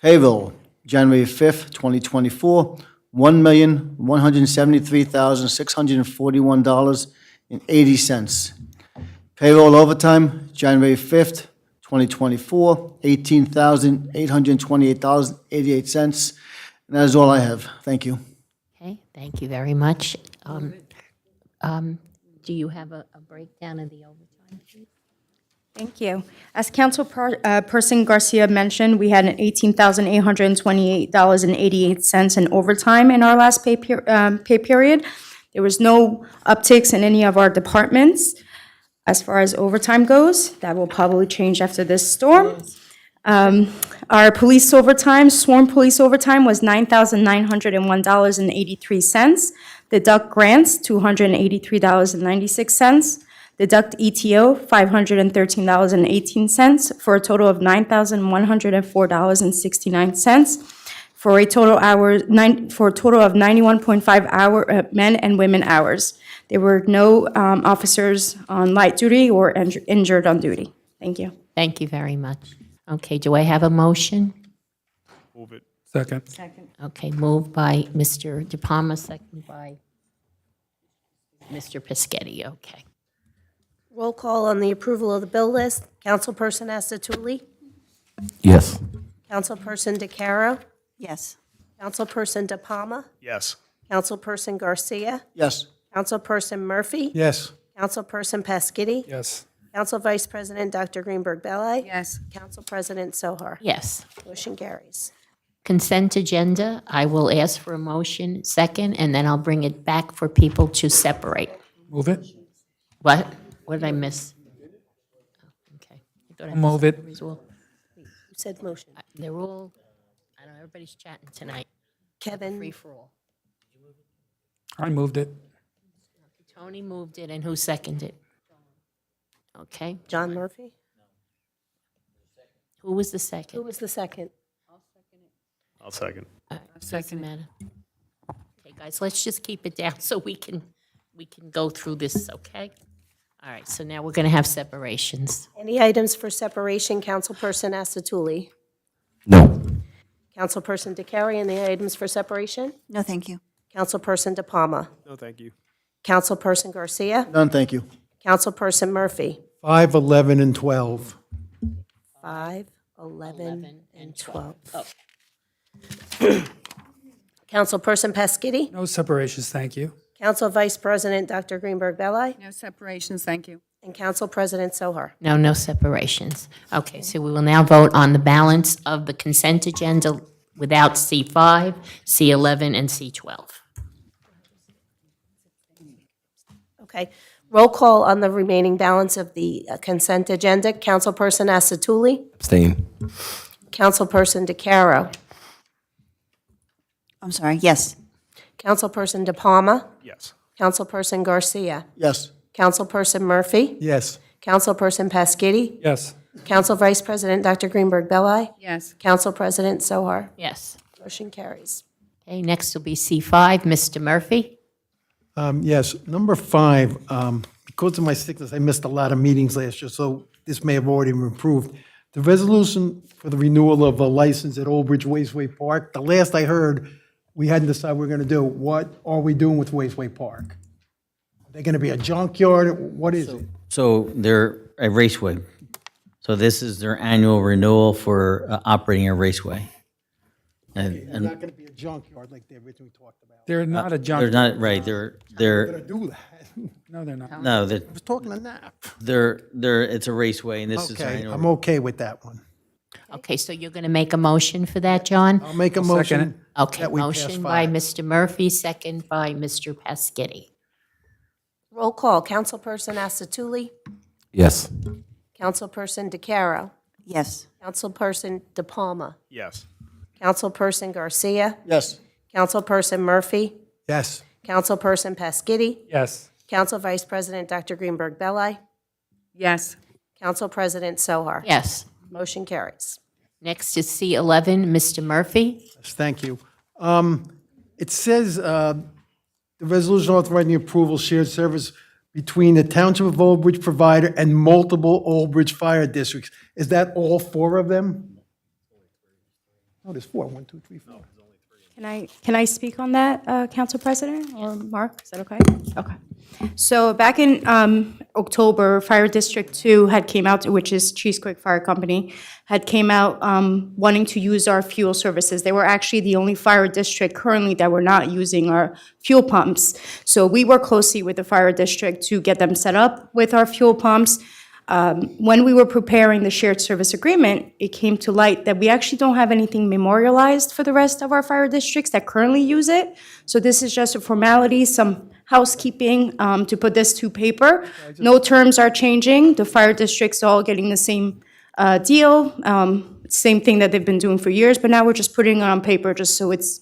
Payroll, January 5th, 2024, $1,173,641.80. Payroll overtime, January 5th, 2024, $18,828.88. And that is all I have. Thank you. Okay, thank you very much. Do you have a breakdown of the overtime, please? Thank you. As Councilperson Garcia mentioned, we had an $18,828.88 in overtime in our last pay period. There was no upticks in any of our departments. As far as overtime goes, that will probably change after this storm. Our police overtime, sworn police overtime was $9,901.83. Deduct grants, $283.96. Deduct ETO, $513.18, for a total of $9,104.69. For a total of 91.5 men and women hours. There were no officers on light duty or injured on duty. Thank you. Thank you very much. Okay, do I have a motion? Move it. Second. Okay, moved by Mr. De Palma, second by Mr. Pescetti, okay. Roll call on the approval of the bill list. Councilperson Astatuli? Yes. Councilperson DeCaro? Yes. Councilperson De Palma? Yes. Councilperson Garcia? Yes. Councilperson Murphy? Yes. Councilperson Pasquitti? Yes. Council Vice President Dr. Greenberg Belli? Yes. Council President Sohar? Yes. Motion carries. Consent agenda, I will ask for a motion second, and then I'll bring it back for people to separate. Move it. What? What did I miss? Okay. I thought I I'll move it. missed all- Who said motion? They're all, I don't know, everybody's chatting tonight. Kevin? Free for all. I moved it. Tony moved it, and who seconded it? Okay. John Murphy? Who was the Who second? was the second? I'll second. Doesn't matter. Okay, guys, let's just keep it down so we can go through this, okay? All right, so now we're going to have separations. Any items for separation, Councilperson Astatuli? No. Councilperson DeCary, any items for separation? No, thank you. Councilperson De Palma? No, thank you. Councilperson Garcia? None, thank you. Councilperson Murphy? 5, 11, and 12. 5, 11, and 12. Councilperson Pasquitti? No separations, thank you. Council Vice President Dr. Greenberg Belli? No separations, thank you. And Council President Sohar? No separations. Okay, so we will now vote on the balance of the consent agenda without C5, C11, and C12. Okay. Roll call on the remaining balance of the consent agenda. Councilperson Astatuli? Abstain. Councilperson DeCaro? I'm sorry, yes. Councilperson De Palma? Yes. Councilperson Garcia? Yes. Councilperson Murphy? Yes. Councilperson Pasquitti? Yes. Council Vice President Dr. Greenberg Belli? Yes. Council President Sohar? Yes. Motion carries. Okay, next will be C5, Mr. Murphy. Yes, number 5, because of my sickness, I missed a lot of meetings last year, so this may have already been approved. The resolution for the renewal of a license at Old Bridge Wasteway Park, the last I heard, we hadn't decided what we're going to do. What are we doing with Wasteway Park? Are they going to be a junkyard? What is it? So they're a raceway. So this is their annual renewal for operating a raceway. They're And not going to be a junkyard like they originally talked about. They're not a they're junk. not, right, they're, They're going to do that. No, they're not. no, they're, I was talking to Nap. it's a raceway, and this is their Okay, annual. I'm okay with that one. Okay, so you're going to make a motion for that, John? I'll make a I'll second motion. Okay, that we pass motion by 5. Mr. Murphy, second by Mr. Pasquitti. Roll call. Councilperson Astatuli? Yes. Councilperson DeCaro? Yes. Councilperson De Palma? Yes. Councilperson Garcia? Yes. Councilperson Murphy? Yes. Councilperson Pasquitti? Yes. Council Vice President Dr. Greenberg Belli? Yes. Council President Sohar? Yes. Motion carries. Next is C11, Mr. Murphy. Yes, thank you. It says the resolution authorizing the approval shared service between the Township of Old Bridge provider and multiple Old Bridge fire districts. Is that all 4 of them? No, there's 4. 1, 2, 3, 4. Can I speak on that, Council President or Mark? Is that okay? Okay. So back in October, Fire District 2 had came out, which is Cheesequake Fire Company, had came out wanting to use our fuel services. They were actually the only fire district currently that were not using our fuel pumps. So we work closely with the fire district to get them set up with our fuel pumps. When we were preparing the shared service agreement, it came to light that we actually don't have anything memorialized for the rest of our fire districts that currently use it. So this is just a formality. Some housekeeping to put this to paper. No terms are changing. The fire district's all getting the same deal, same thing that they've been doing for years, but now we're just putting it on paper just so it's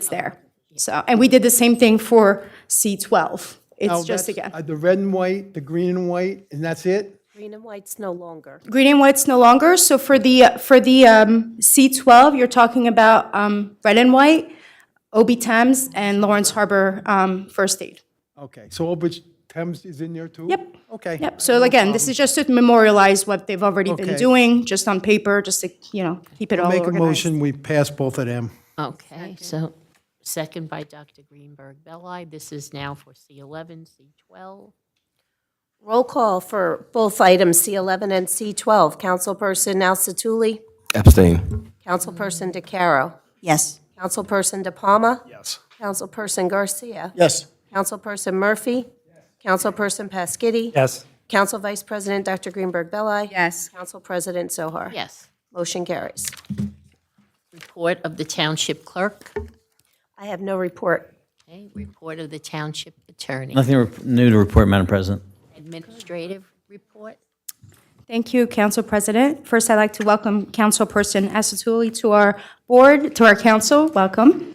there. So, and we did the same thing for C12. Now, It's just, that's, again, the red and white, the green and white, and that's it? Green and white's no longer. green and white's no longer. So for the C12, you're talking about red and white, OB Thames, and Lawrence Harbor First Aid. Okay, so Old Bridge Thames is in there too? Yep. Okay. Yep, so again, this is just to memorialize what they've already been Okay. doing, just on paper, just to, keep it all Make a organized. motion, we pass both of them. Okay, so second by Dr. Greenberg Belli. This is now for C11, C12. Roll call for both items, C11 and C12. Councilperson Al Satuli? Abstain. Councilperson DeCaro? Yes. Councilperson De Palma? Yes. Councilperson Garcia? Yes. Councilperson Murphy? Councilperson Pasquitti? Yes. Council Vice President Dr. Greenberg Belli? Yes. Council President Sohar? Yes. Motion carries. Report of the Township Clerk. I have no report. Okay, report of the Township Attorney. Nothing new to report, Madam President. Administrative report. Thank you, Council President. First, I'd like to welcome Councilperson Asatuli to our board, to our council. Welcome.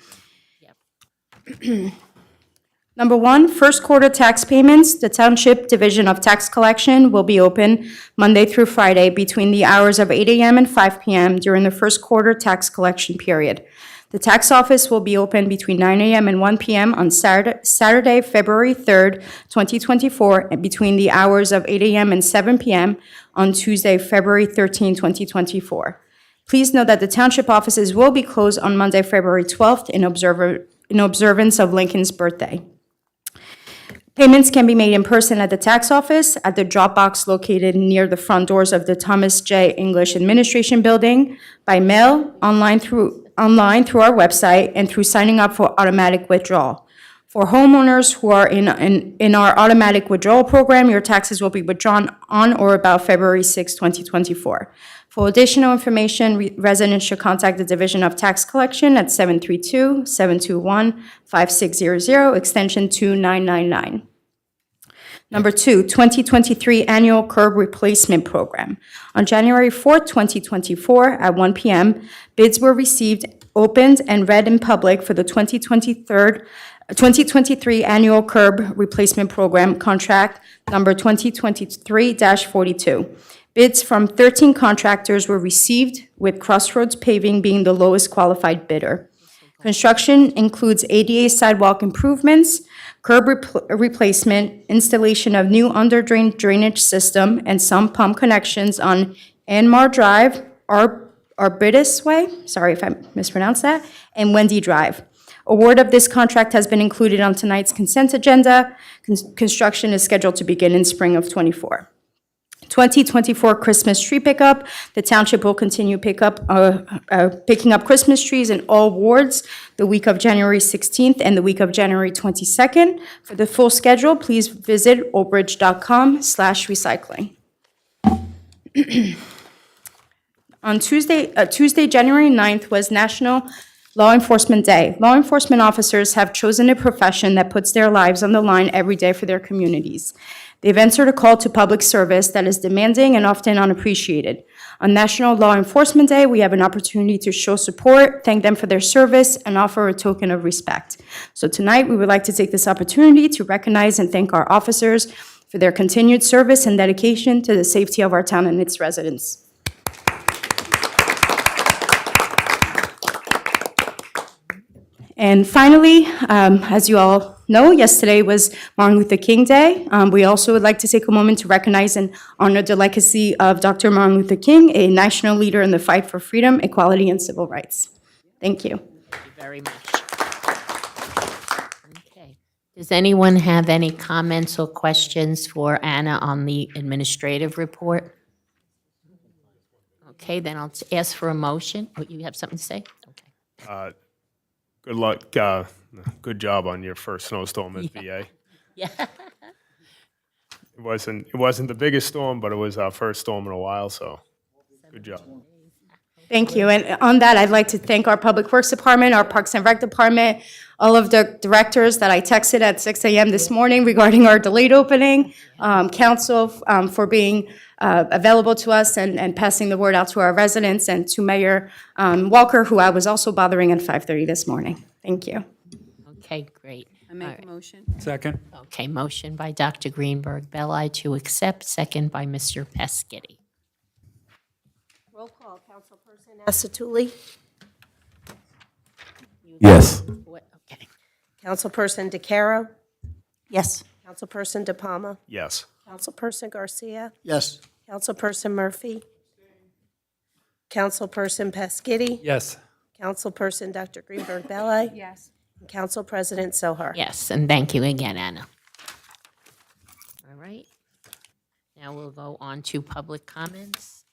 Number one, first quarter tax payments. The Township Division of Tax Collection will be open Monday through Friday between the hours of 8 a.m. and 5 p.m. during the first quarter tax collection period. The tax office will be open between 9 a.m. and 1 p.m. on Saturday, February 3rd, 2024, and between the hours of 8 a.m. and 7 p.m. on Tuesday, February 13, 2024. Please note that the township offices will be closed on Monday, February 12th in observance of Lincoln's birthday. Payments can be made in person at the tax office, at the drop box located near the front doors of the Thomas J. English Administration Building, by mail, online through our website, and through signing up for automatic withdrawal. For homeowners who are in our automatic withdrawal program, your taxes will be withdrawn on or about February 6, 2024. For additional information, residents should contact the Division of Tax Collection at 732-721-5600, extension 2999. Number two, 2023 Annual Curb Replacement Program. On January 4th, 2024, at 1 p.m., bids were received, opened, and read in public for the 2023 Annual Curb Replacement Program Contract Number 2023-42. Bids from 13 contractors were received, with Crossroads Paving being the lowest qualified bidder. Construction includes ADA sidewalk improvements, curb replacement, installation of new under-drain drainage system, and sump pump connections on Anmar Drive, Arbitis Way, sorry if I mispronounced that, and Wendy Drive. Award of this contract has been included on tonight's consent agenda. Construction is scheduled to begin in spring of '24. 2024 Christmas tree pickup. The township will continue picking up Christmas trees in all wards the week of January 16th and the week of January 22nd. For the full schedule, please visit oldbridge.com/recycling. On Tuesday, January 9th was National Law Enforcement Day. Law enforcement officers have chosen a profession that puts their lives on the line every day for their communities. They've answered a call to public service that is demanding and often unappreciated. On National Law Enforcement Day, we have an opportunity to show support, thank them for their service, and offer a token of respect. So tonight, we would like to take this opportunity to recognize and thank our officers for their continued service and dedication to the safety of our town and its residents. And finally, as you all know, yesterday was Martin Luther King Day. We also would like to take a moment to recognize and honor the legacy of Dr. Martin Luther King, a national leader in the fight for freedom, equality, and civil rights. Thank you. Thank you very much. Okay. Does anyone have any comments or questions for Anna on the administrative report? Okay, then I'll ask for a motion. Oh, you have something to say? Okay. Good luck. Good job on your first snowstorm at VA. Yeah. It wasn't the biggest storm, but it was our first storm in a while, so good job. Thank you. And on that, I'd like to thank our Public Works Department, our Parks and Rec Department, all of the directors that I texted at 6 a.m. this morning regarding our delayed opening, council for being available to us and passing the word out to our residents, and to Mayor Walker, who I was also bothering at 5:30 this morning. Thank you. Okay, great. I make a motion. Second. Okay, motion by Dr. Greenberg Belli to accept, second by Mr. Pescetti. Roll call, Councilperson Asatuli. Yes. Okay. Councilperson DeCaro. Yes. Councilperson De Palma. Yes. Councilperson Garcia. Yes. Councilperson Murphy. Councilperson Pescetti. Yes. Councilperson Dr. Greenberg Belli. Yes. And Council President Sohar. Yes, and thank you again, Anna. All right. Now we'll go on to public comments.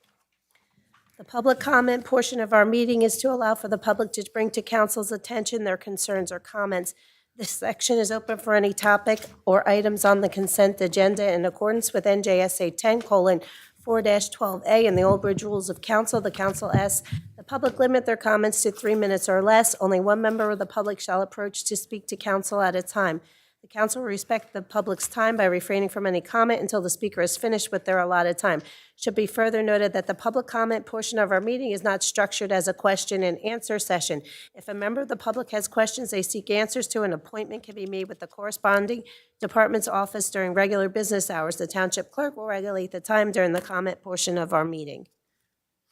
The public comment portion of our meeting is to allow for the public to bring to council's attention their concerns or comments. This section is open for any topic or items on the consent agenda in accordance with NJSA 10:4-12A and the Old Bridge Rules of Council. The council asks the public limit their comments to 3 minutes or less. Only one member of the public shall approach to speak to council at a time. The council will respect the public's time by refraining from any comment until the speaker is finished with their allotted time. Should be further noted that the public comment portion of our meeting is not structured as a question and answer session. If a member of the public has questions they seek answers to, an appointment can be made with the corresponding department's office during regular business hours. The township clerk will regulate the time during the comment portion of our meeting.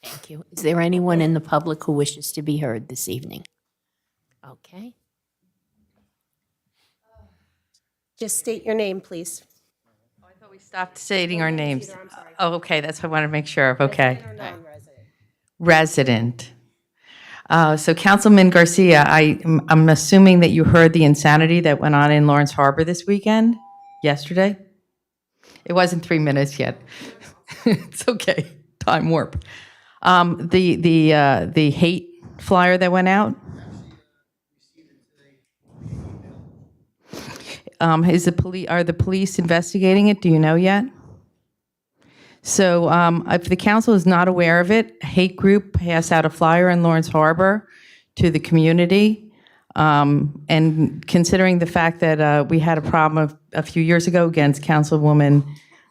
Thank you. Is there anyone in the public who wishes to be heard this evening? Okay. Just state your name, please. We stopped stating our names. Oh, okay, that's what I want to make sure of, okay. Resident. So Councilman Garcia, I'm assuming that you heard the insanity that went on in Lawrence Harbor this weekend, yesterday? It wasn't 3 minutes yet. It's okay, time warp. The hate flyer that went out? Are the police investigating it? Do you know yet? So if the council is not aware of it, a hate group passed out a flyer in Lawrence Harbor to the community. And considering the fact that we had a problem a few years ago against Councilwoman,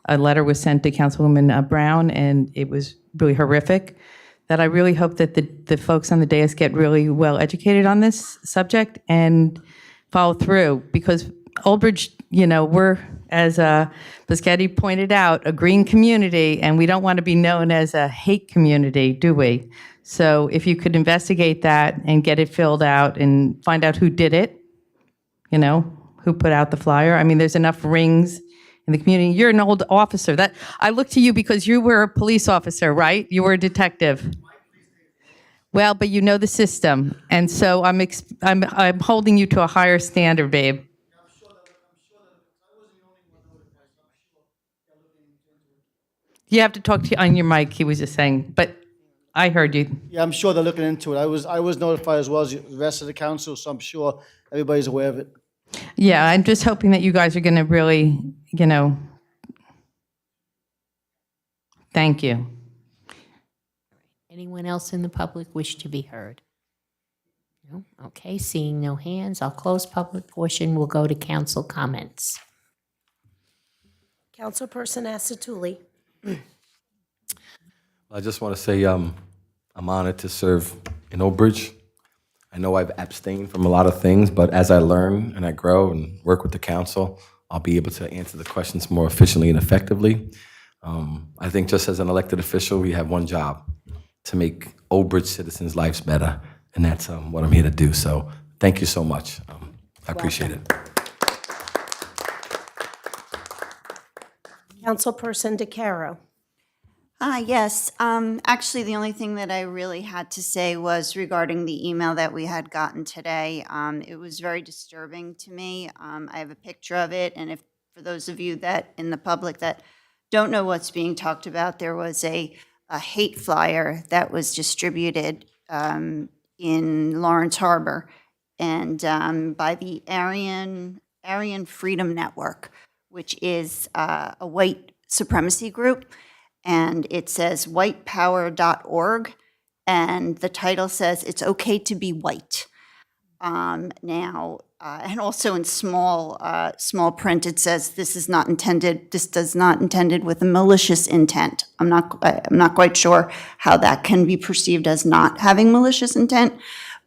a letter was sent to Councilwoman Brown, and it was really horrific, that I really hope that the folks on the dais get really well educated on this subject and follow through, because Old Bridge, we're, as Pescetti pointed out, a green community, and we don't want to be known as a hate community, do we? So if you could investigate that and get it filled out and find out who did it, who put out the flyer. I mean, there's enough rings in the community. You're an old officer. I look to you because you were a police officer, right? You were a detective. Well, but you know the system, and so I'm holding you to a higher standard, babe. You have to talk on your mic, he was just saying, but I heard you. Yeah, I'm sure they're looking into it. I was notified as well as the rest of the council, so I'm sure everybody's aware of it. Yeah, I'm just hoping that you guys are going to really, thank you. Anyone else in the public wish to be heard? No? Okay, seeing no hands, I'll close public portion. We'll go to council comments. Councilperson Asatuli. I just want to say I'm honored to serve in Old Bridge. I know I've abstained from a lot of things, but as I learn and I grow and work with the council, I'll be able to answer the questions more efficiently and effectively. I think just as an elected official, we have one job: to make Old Bridge citizens' lives better, and that's what I'm here to do. So thank you so much. I appreciate it. Councilperson DeCaro. Yes. Actually, the only thing that I really had to say was regarding the email that we had gotten today. It was very disturbing to me. I have a picture of it, and if for those of you that in the public that don't know what's being talked about, there was a hate flyer that was distributed in Lawrence Harbor, and by the Aryan Freedom Network, which is a white supremacy group. And it says whitepower.org, and the title says, "It's okay to be white." And also in small print, it says, this does not intended with a malicious intent. I'm not quite sure how that can be perceived as not having malicious intent.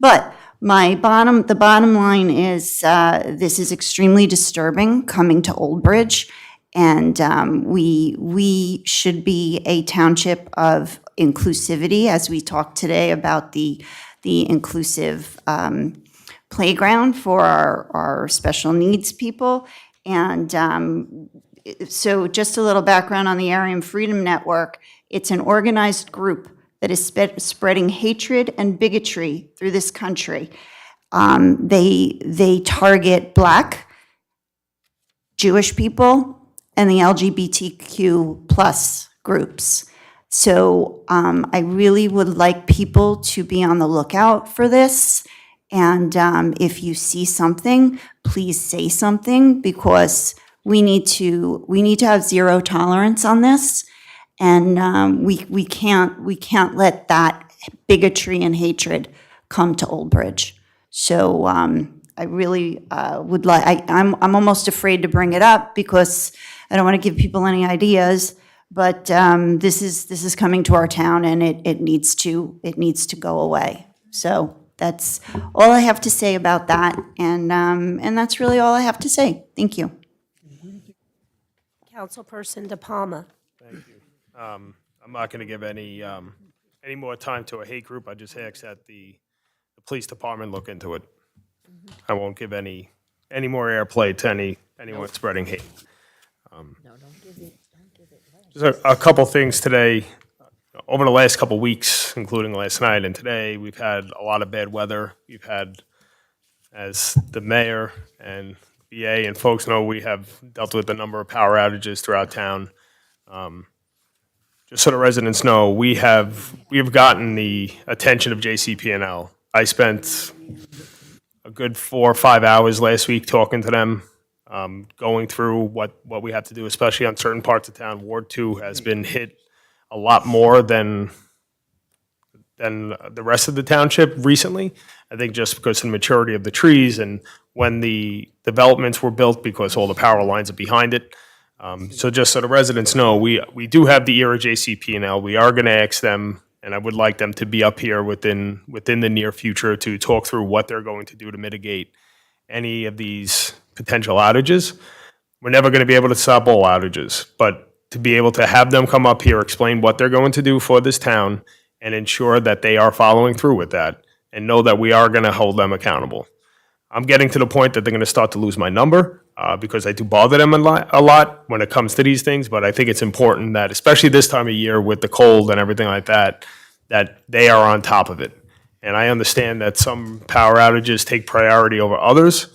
But the bottom line is, this is extremely disturbing coming to Old Bridge. And we should be a township of inclusivity, as we talked today about the inclusive playground for our special needs people. And so just a little background on the Aryan Freedom Network. It's an organized group that is spreading hatred and bigotry through this country. They target Black, Jewish people, and the LGBTQ plus groups. So I really would like people to be on the lookout for this. And if you see something, please say something, because we need to have zero tolerance on this. And we can't let that bigotry and hatred come to Old Bridge. So I really would like, I'm almost afraid to bring it up because I don't want to give people any ideas, but this is coming to our town, and it needs to go away. So that's all I have to say about that, and that's really all I have to say. Thank you. Councilperson De Palma. Thank you. I'm not going to give any more time to a hate group. I just ask that the police department look into it. I won't give any more airplay to anyone spreading hate. Just a couple things today. Over the last couple weeks, including last night and today, we've had a lot of bad weather. We've had, as the mayor and BA and folks know, we have dealt with a number of power outages throughout town. Just so the residents know, we have gotten the attention of JCP&L. I spent a good 4 or 5 hours last week talking to them, going through what we have to do, especially on certain parts of town. Ward 2 has been hit a lot more than the rest of the township recently. I think just because of the maturity of the trees and when the developments were built, because all the power lines are behind it. So just so the residents know, we do have the ear of JCP&L. We are going to ask them, and I would like them to be up here within the near future to talk through what they're going to do to mitigate any of these potential outages. We're never going to be able to stop all outages, but to be able to have them come up here, explain what they're going to do for this town, and ensure that they are following through with that, and know that we are going to hold them accountable. I'm getting to the point that they're going to start to lose my number, because I do bother them a lot when it comes to these things, but I think it's important that, especially this time of year with the cold and everything like that, that they are on top of it. And I understand that some power outages take priority over others,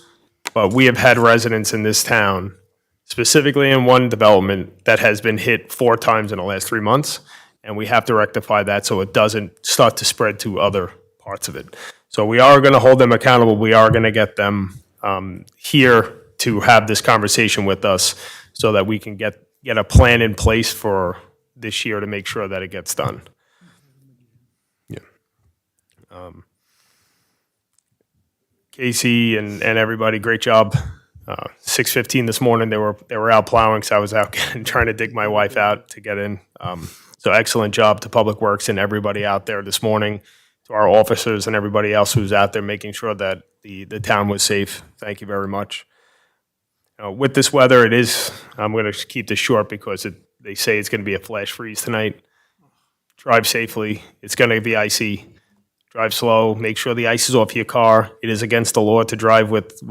but we have had residents in this town, specifically in one development, that has been hit 4 times in the last 3 months, and we have to rectify that so it doesn't start to spread to other parts of it. So we are going to hold them accountable. We are going to get them here to have this conversation with us so that we can get a plan in place for this year to make sure that it gets done. Yeah. Casey and everybody, great job. 6:15 this morning, they were out plowing, so I was out trying to dig my wife out to get in. So excellent job to Public Works and everybody out there this morning, to our officers and everybody else who's out there making sure that the town was safe. Thank you very much. With this weather, I'm going to keep this short because they say it's going to be a flash freeze tonight. Drive safely. It's going to be icy. Drive slow. Make sure the ice is off your car. It is against the law to drive with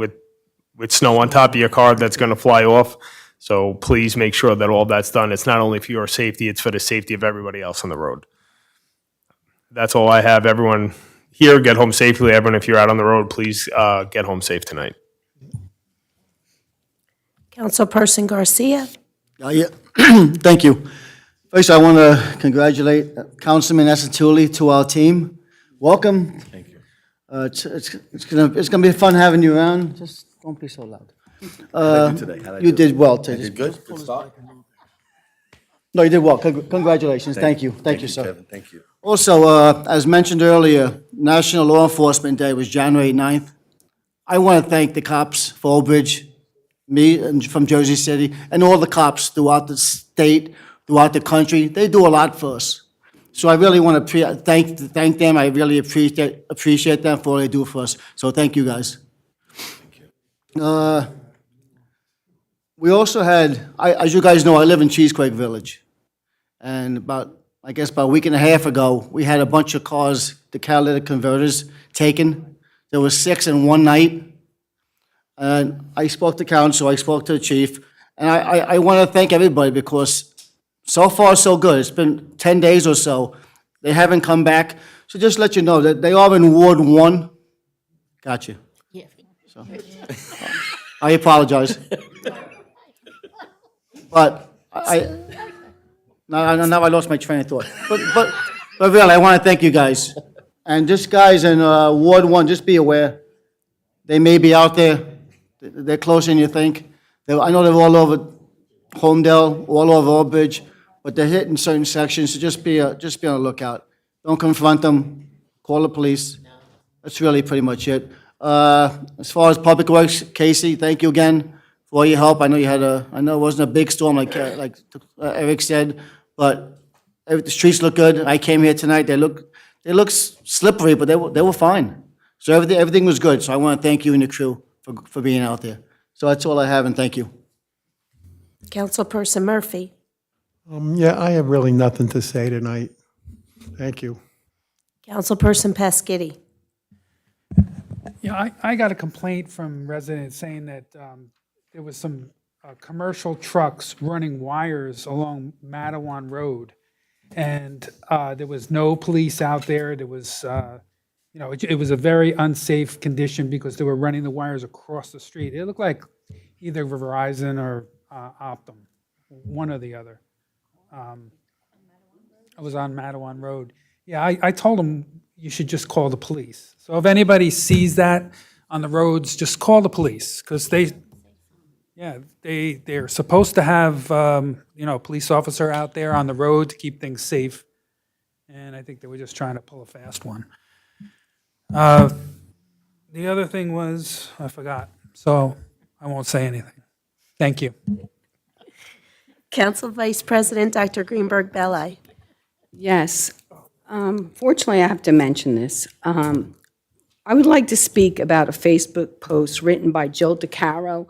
snow on top of your car that's going to fly off. So please make sure that all that's done. It's not only for your safety, it's for the safety of everybody else on the road. That's all I have. Everyone here, get home safely. Everyone, if you're out on the road, please get home safe tonight. Councilperson Garcia. Yeah. Thank you. First, I want to congratulate Councilman Esatuli to our team. Welcome. Thank you. It's gonna be fun having you around. Just don't be so loud. How'd I do today? You did well today. I did good? Good start? No, you did well. Congratulations. Thank you. Thank you, sir. Kevin. Thank you. Also, as mentioned earlier, National Law Enforcement Day was January 9th. I want to thank the cops for Old Bridge, me and from Jersey City, and all the cops throughout the state, throughout the country. They do a lot for us. So I really want to thank them. I really appreciate them for all they do for us. So thank you, guys. We also had, as you guys know, I live in Cheesequake Village. And about a week and a half ago, we had a bunch of cars, the catalytic converters, taken. There were 6 in one night. And I spoke to council, I spoke to the chief, and I want to thank everybody because so far so good. It's been 10 days or so. They haven't come back. So just let you know that they are in Ward 1. Gotcha. Yeah. So, I apologize. But now I lost my train of thought. But really, I want to thank you guys. And just guys in Ward 1, just be aware. They may be out there. They're closer than you think. I know they're all over Homedale, all over Old Bridge, but they're hitting certain sections, so just be on the lookout. Don't confront them. Call the police. That's really pretty much it. As far as Public Works, Casey, thank you again for all your help. I know it wasn't a big storm like Eric said, but the streets look good. I came here tonight. They look slippery, but they were fine. So everything was good. So I want to thank you and your crew for being out there. So that's all I have, and thank you. Councilperson Murphy. Yeah, I have really nothing to say tonight. Thank you. Councilperson Pasquini. Yeah, I got a complaint from residents saying that there was some commercial trucks running wires along Matawan Road, and there was no police out there. There was, it was a very unsafe condition because they were running the wires across the street. It looked like either Verizon or Optum, one or the other. I was on Matawan Road. Yeah, I told them you should just call the police. So if anybody sees that on the roads, just call the police, because they're supposed to have, a police officer out there on the road to keep things safe. And I think they were just trying to pull a fast one. The other thing was, I forgot, so I won't say anything. Thank you. Council Vice President Dr. Greenberg Belli. Yes. Fortunately, I have to mention this. I would like to speak about a Facebook post written by Jill DeCaro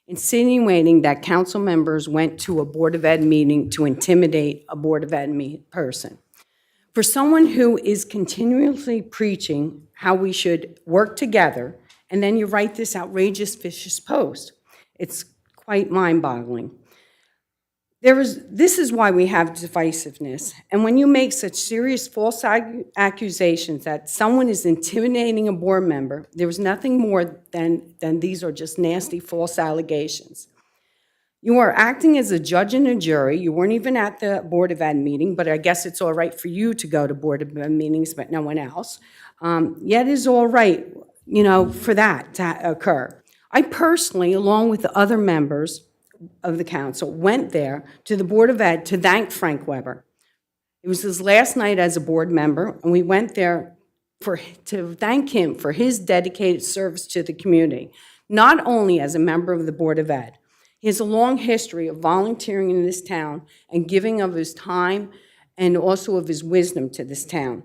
insinuating that council members went to a Board of Ed meeting to intimidate a Board of Ed person. For someone who is continuously preaching how we should work together, and then you write this outrageous, vicious post, it's quite mind-boggling. This is why we have divisiveness. And when you make such serious false accusations that someone is intimidating a board member, there was nothing more than these are just nasty false allegations. You are acting as a judge and a jury. You weren't even at the Board of Ed meeting, but I guess it's all right for you to go to Board of Ed meetings, but no one else. Yet it's all right, for that to occur. I personally, along with the other members of the council, went there to the Board of Ed to thank Frank Weber. It was his last night as a board member, and we went there to thank him for his dedicated service to the community, not only as a member of the Board of Ed. He has a long history of volunteering in this town and giving of his time and also of his wisdom to this town.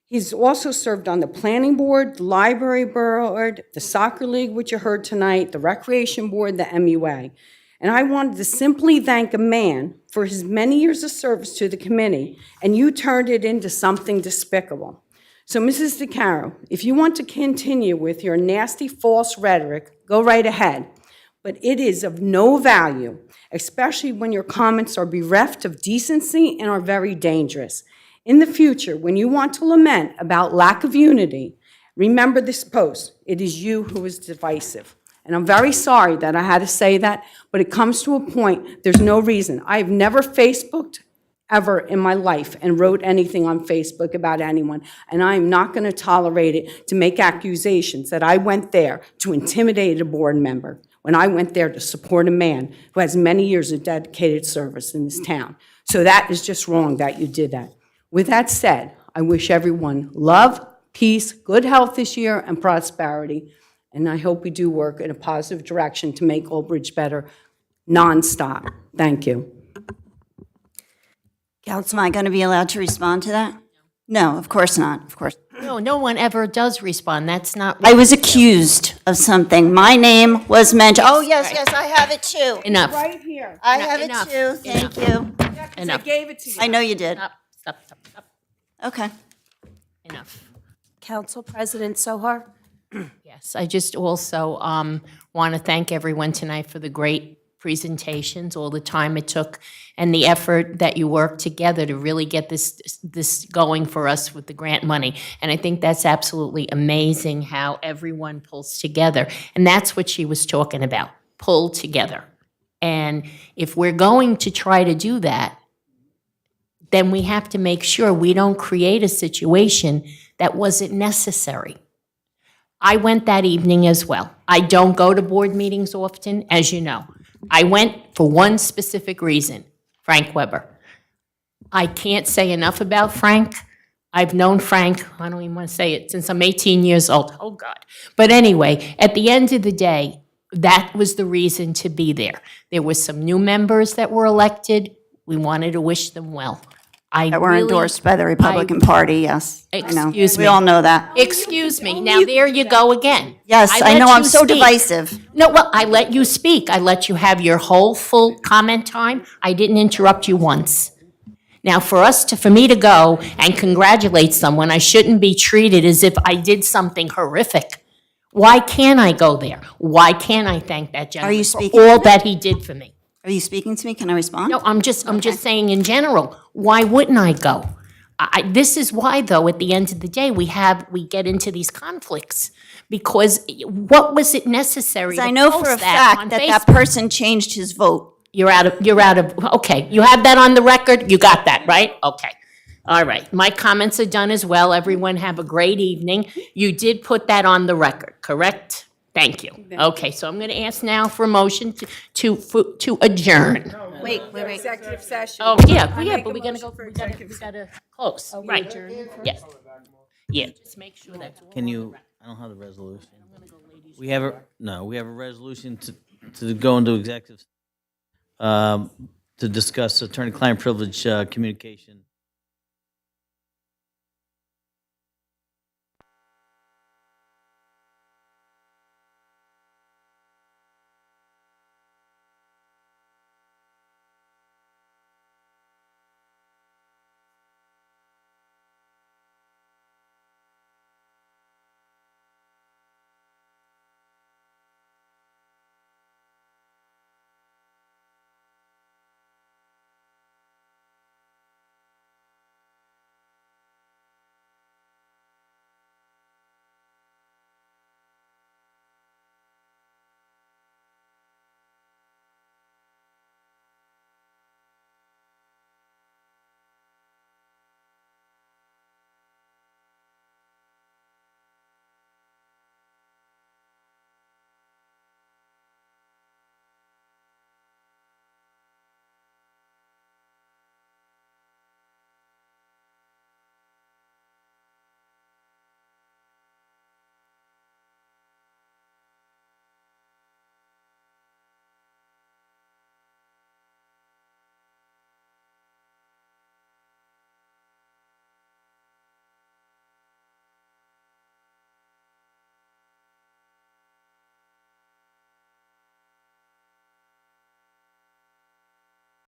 He's also served on the planning board, the library board, the soccer league, which you heard tonight, the recreation board, the MUA. And I wanted to simply thank a man for his many years of service to the committee, and you turned it into something despicable. So, Mrs. DeCaro, if you want to continue with your nasty, false rhetoric, go right ahead. But it is of no value, especially when your comments are bereft of decency and are very dangerous. In the future, when you want to lament about lack of unity, remember this post. It is you who is divisive. And I'm very sorry that I had to say that, but it comes to a point, there's no reason. I've never Facebooked ever in my life and wrote anything on Facebook about anyone, and I'm not going to tolerate it to make accusations that I went there to intimidate a board member when I went there to support a man who has many years of dedicated service in this town. So that is just wrong that you did that. With that said, I wish everyone love, peace, good health this year, and prosperity. And I hope we do work in a positive direction to make Old Bridge better nonstop. Thank you. Council, am I going to be allowed to respond to that? No, of course not, of course. No, no one ever does respond. That's not. I was accused of something. My name was mentioned. Oh, yes, yes, I have it too. Enough. Right here. I have it Enough. too. Thank you. Enough. I gave it to you. I know you did. Stop. Okay. Enough. Council President Sohar? Yes, I just also want to thank everyone tonight for the great presentations, all the time it took, and the effort that you worked together to really get this going for us with the grant money. And I think that's absolutely amazing how everyone pulls together. And that's what she was talking about, pull together. And if we're going to try to do that, then we have to make sure we don't create a situation that wasn't necessary. I went that evening as well. I don't go to board meetings often, as you know. I went for one specific reason, Frank Weber. I can't say enough about Frank. I've known Frank, I don't even want to say it, since I'm 18 years old. Oh, God. But anyway, at the end of the day, that was the reason to be there. There were some new members that were elected. We wanted to wish them well. That were endorsed by the Republican Party, yes. I know. Excuse me. We all know that. Excuse me. Now, there you go again. Yes, I let know, I'm you so speak. divisive. No, well, I let you speak. I let you have your whole full comment time. I didn't interrupt you once. Now, for me to go and congratulate someone, I shouldn't be treated as if I did something horrific. Why can't I go there? Why can't I thank that gentleman for all that he did for me? Are you speaking to me? Can I respond? No, I'm just saying in general, why wouldn't I go? This is why, though, at the end of the day, we get into these conflicts. Because what was it necessary to I know for post a that fact on that that Facebook? person changed his vote. You're out of, okay, you have that on the record? You got that, right? Okay. All right, my comments are done as well. Everyone have a great evening. You did put that on the record, correct? Thank you. Okay, so I'm going to ask now for a motion to adjourn. Wait. Executive session. Oh, yeah, but we're going to go, we got to close, right? Yes. Yeah, just make sure that's. Can you, I don't have the resolution. We have a resolution to go into executive, to discuss attorney-client privilege communication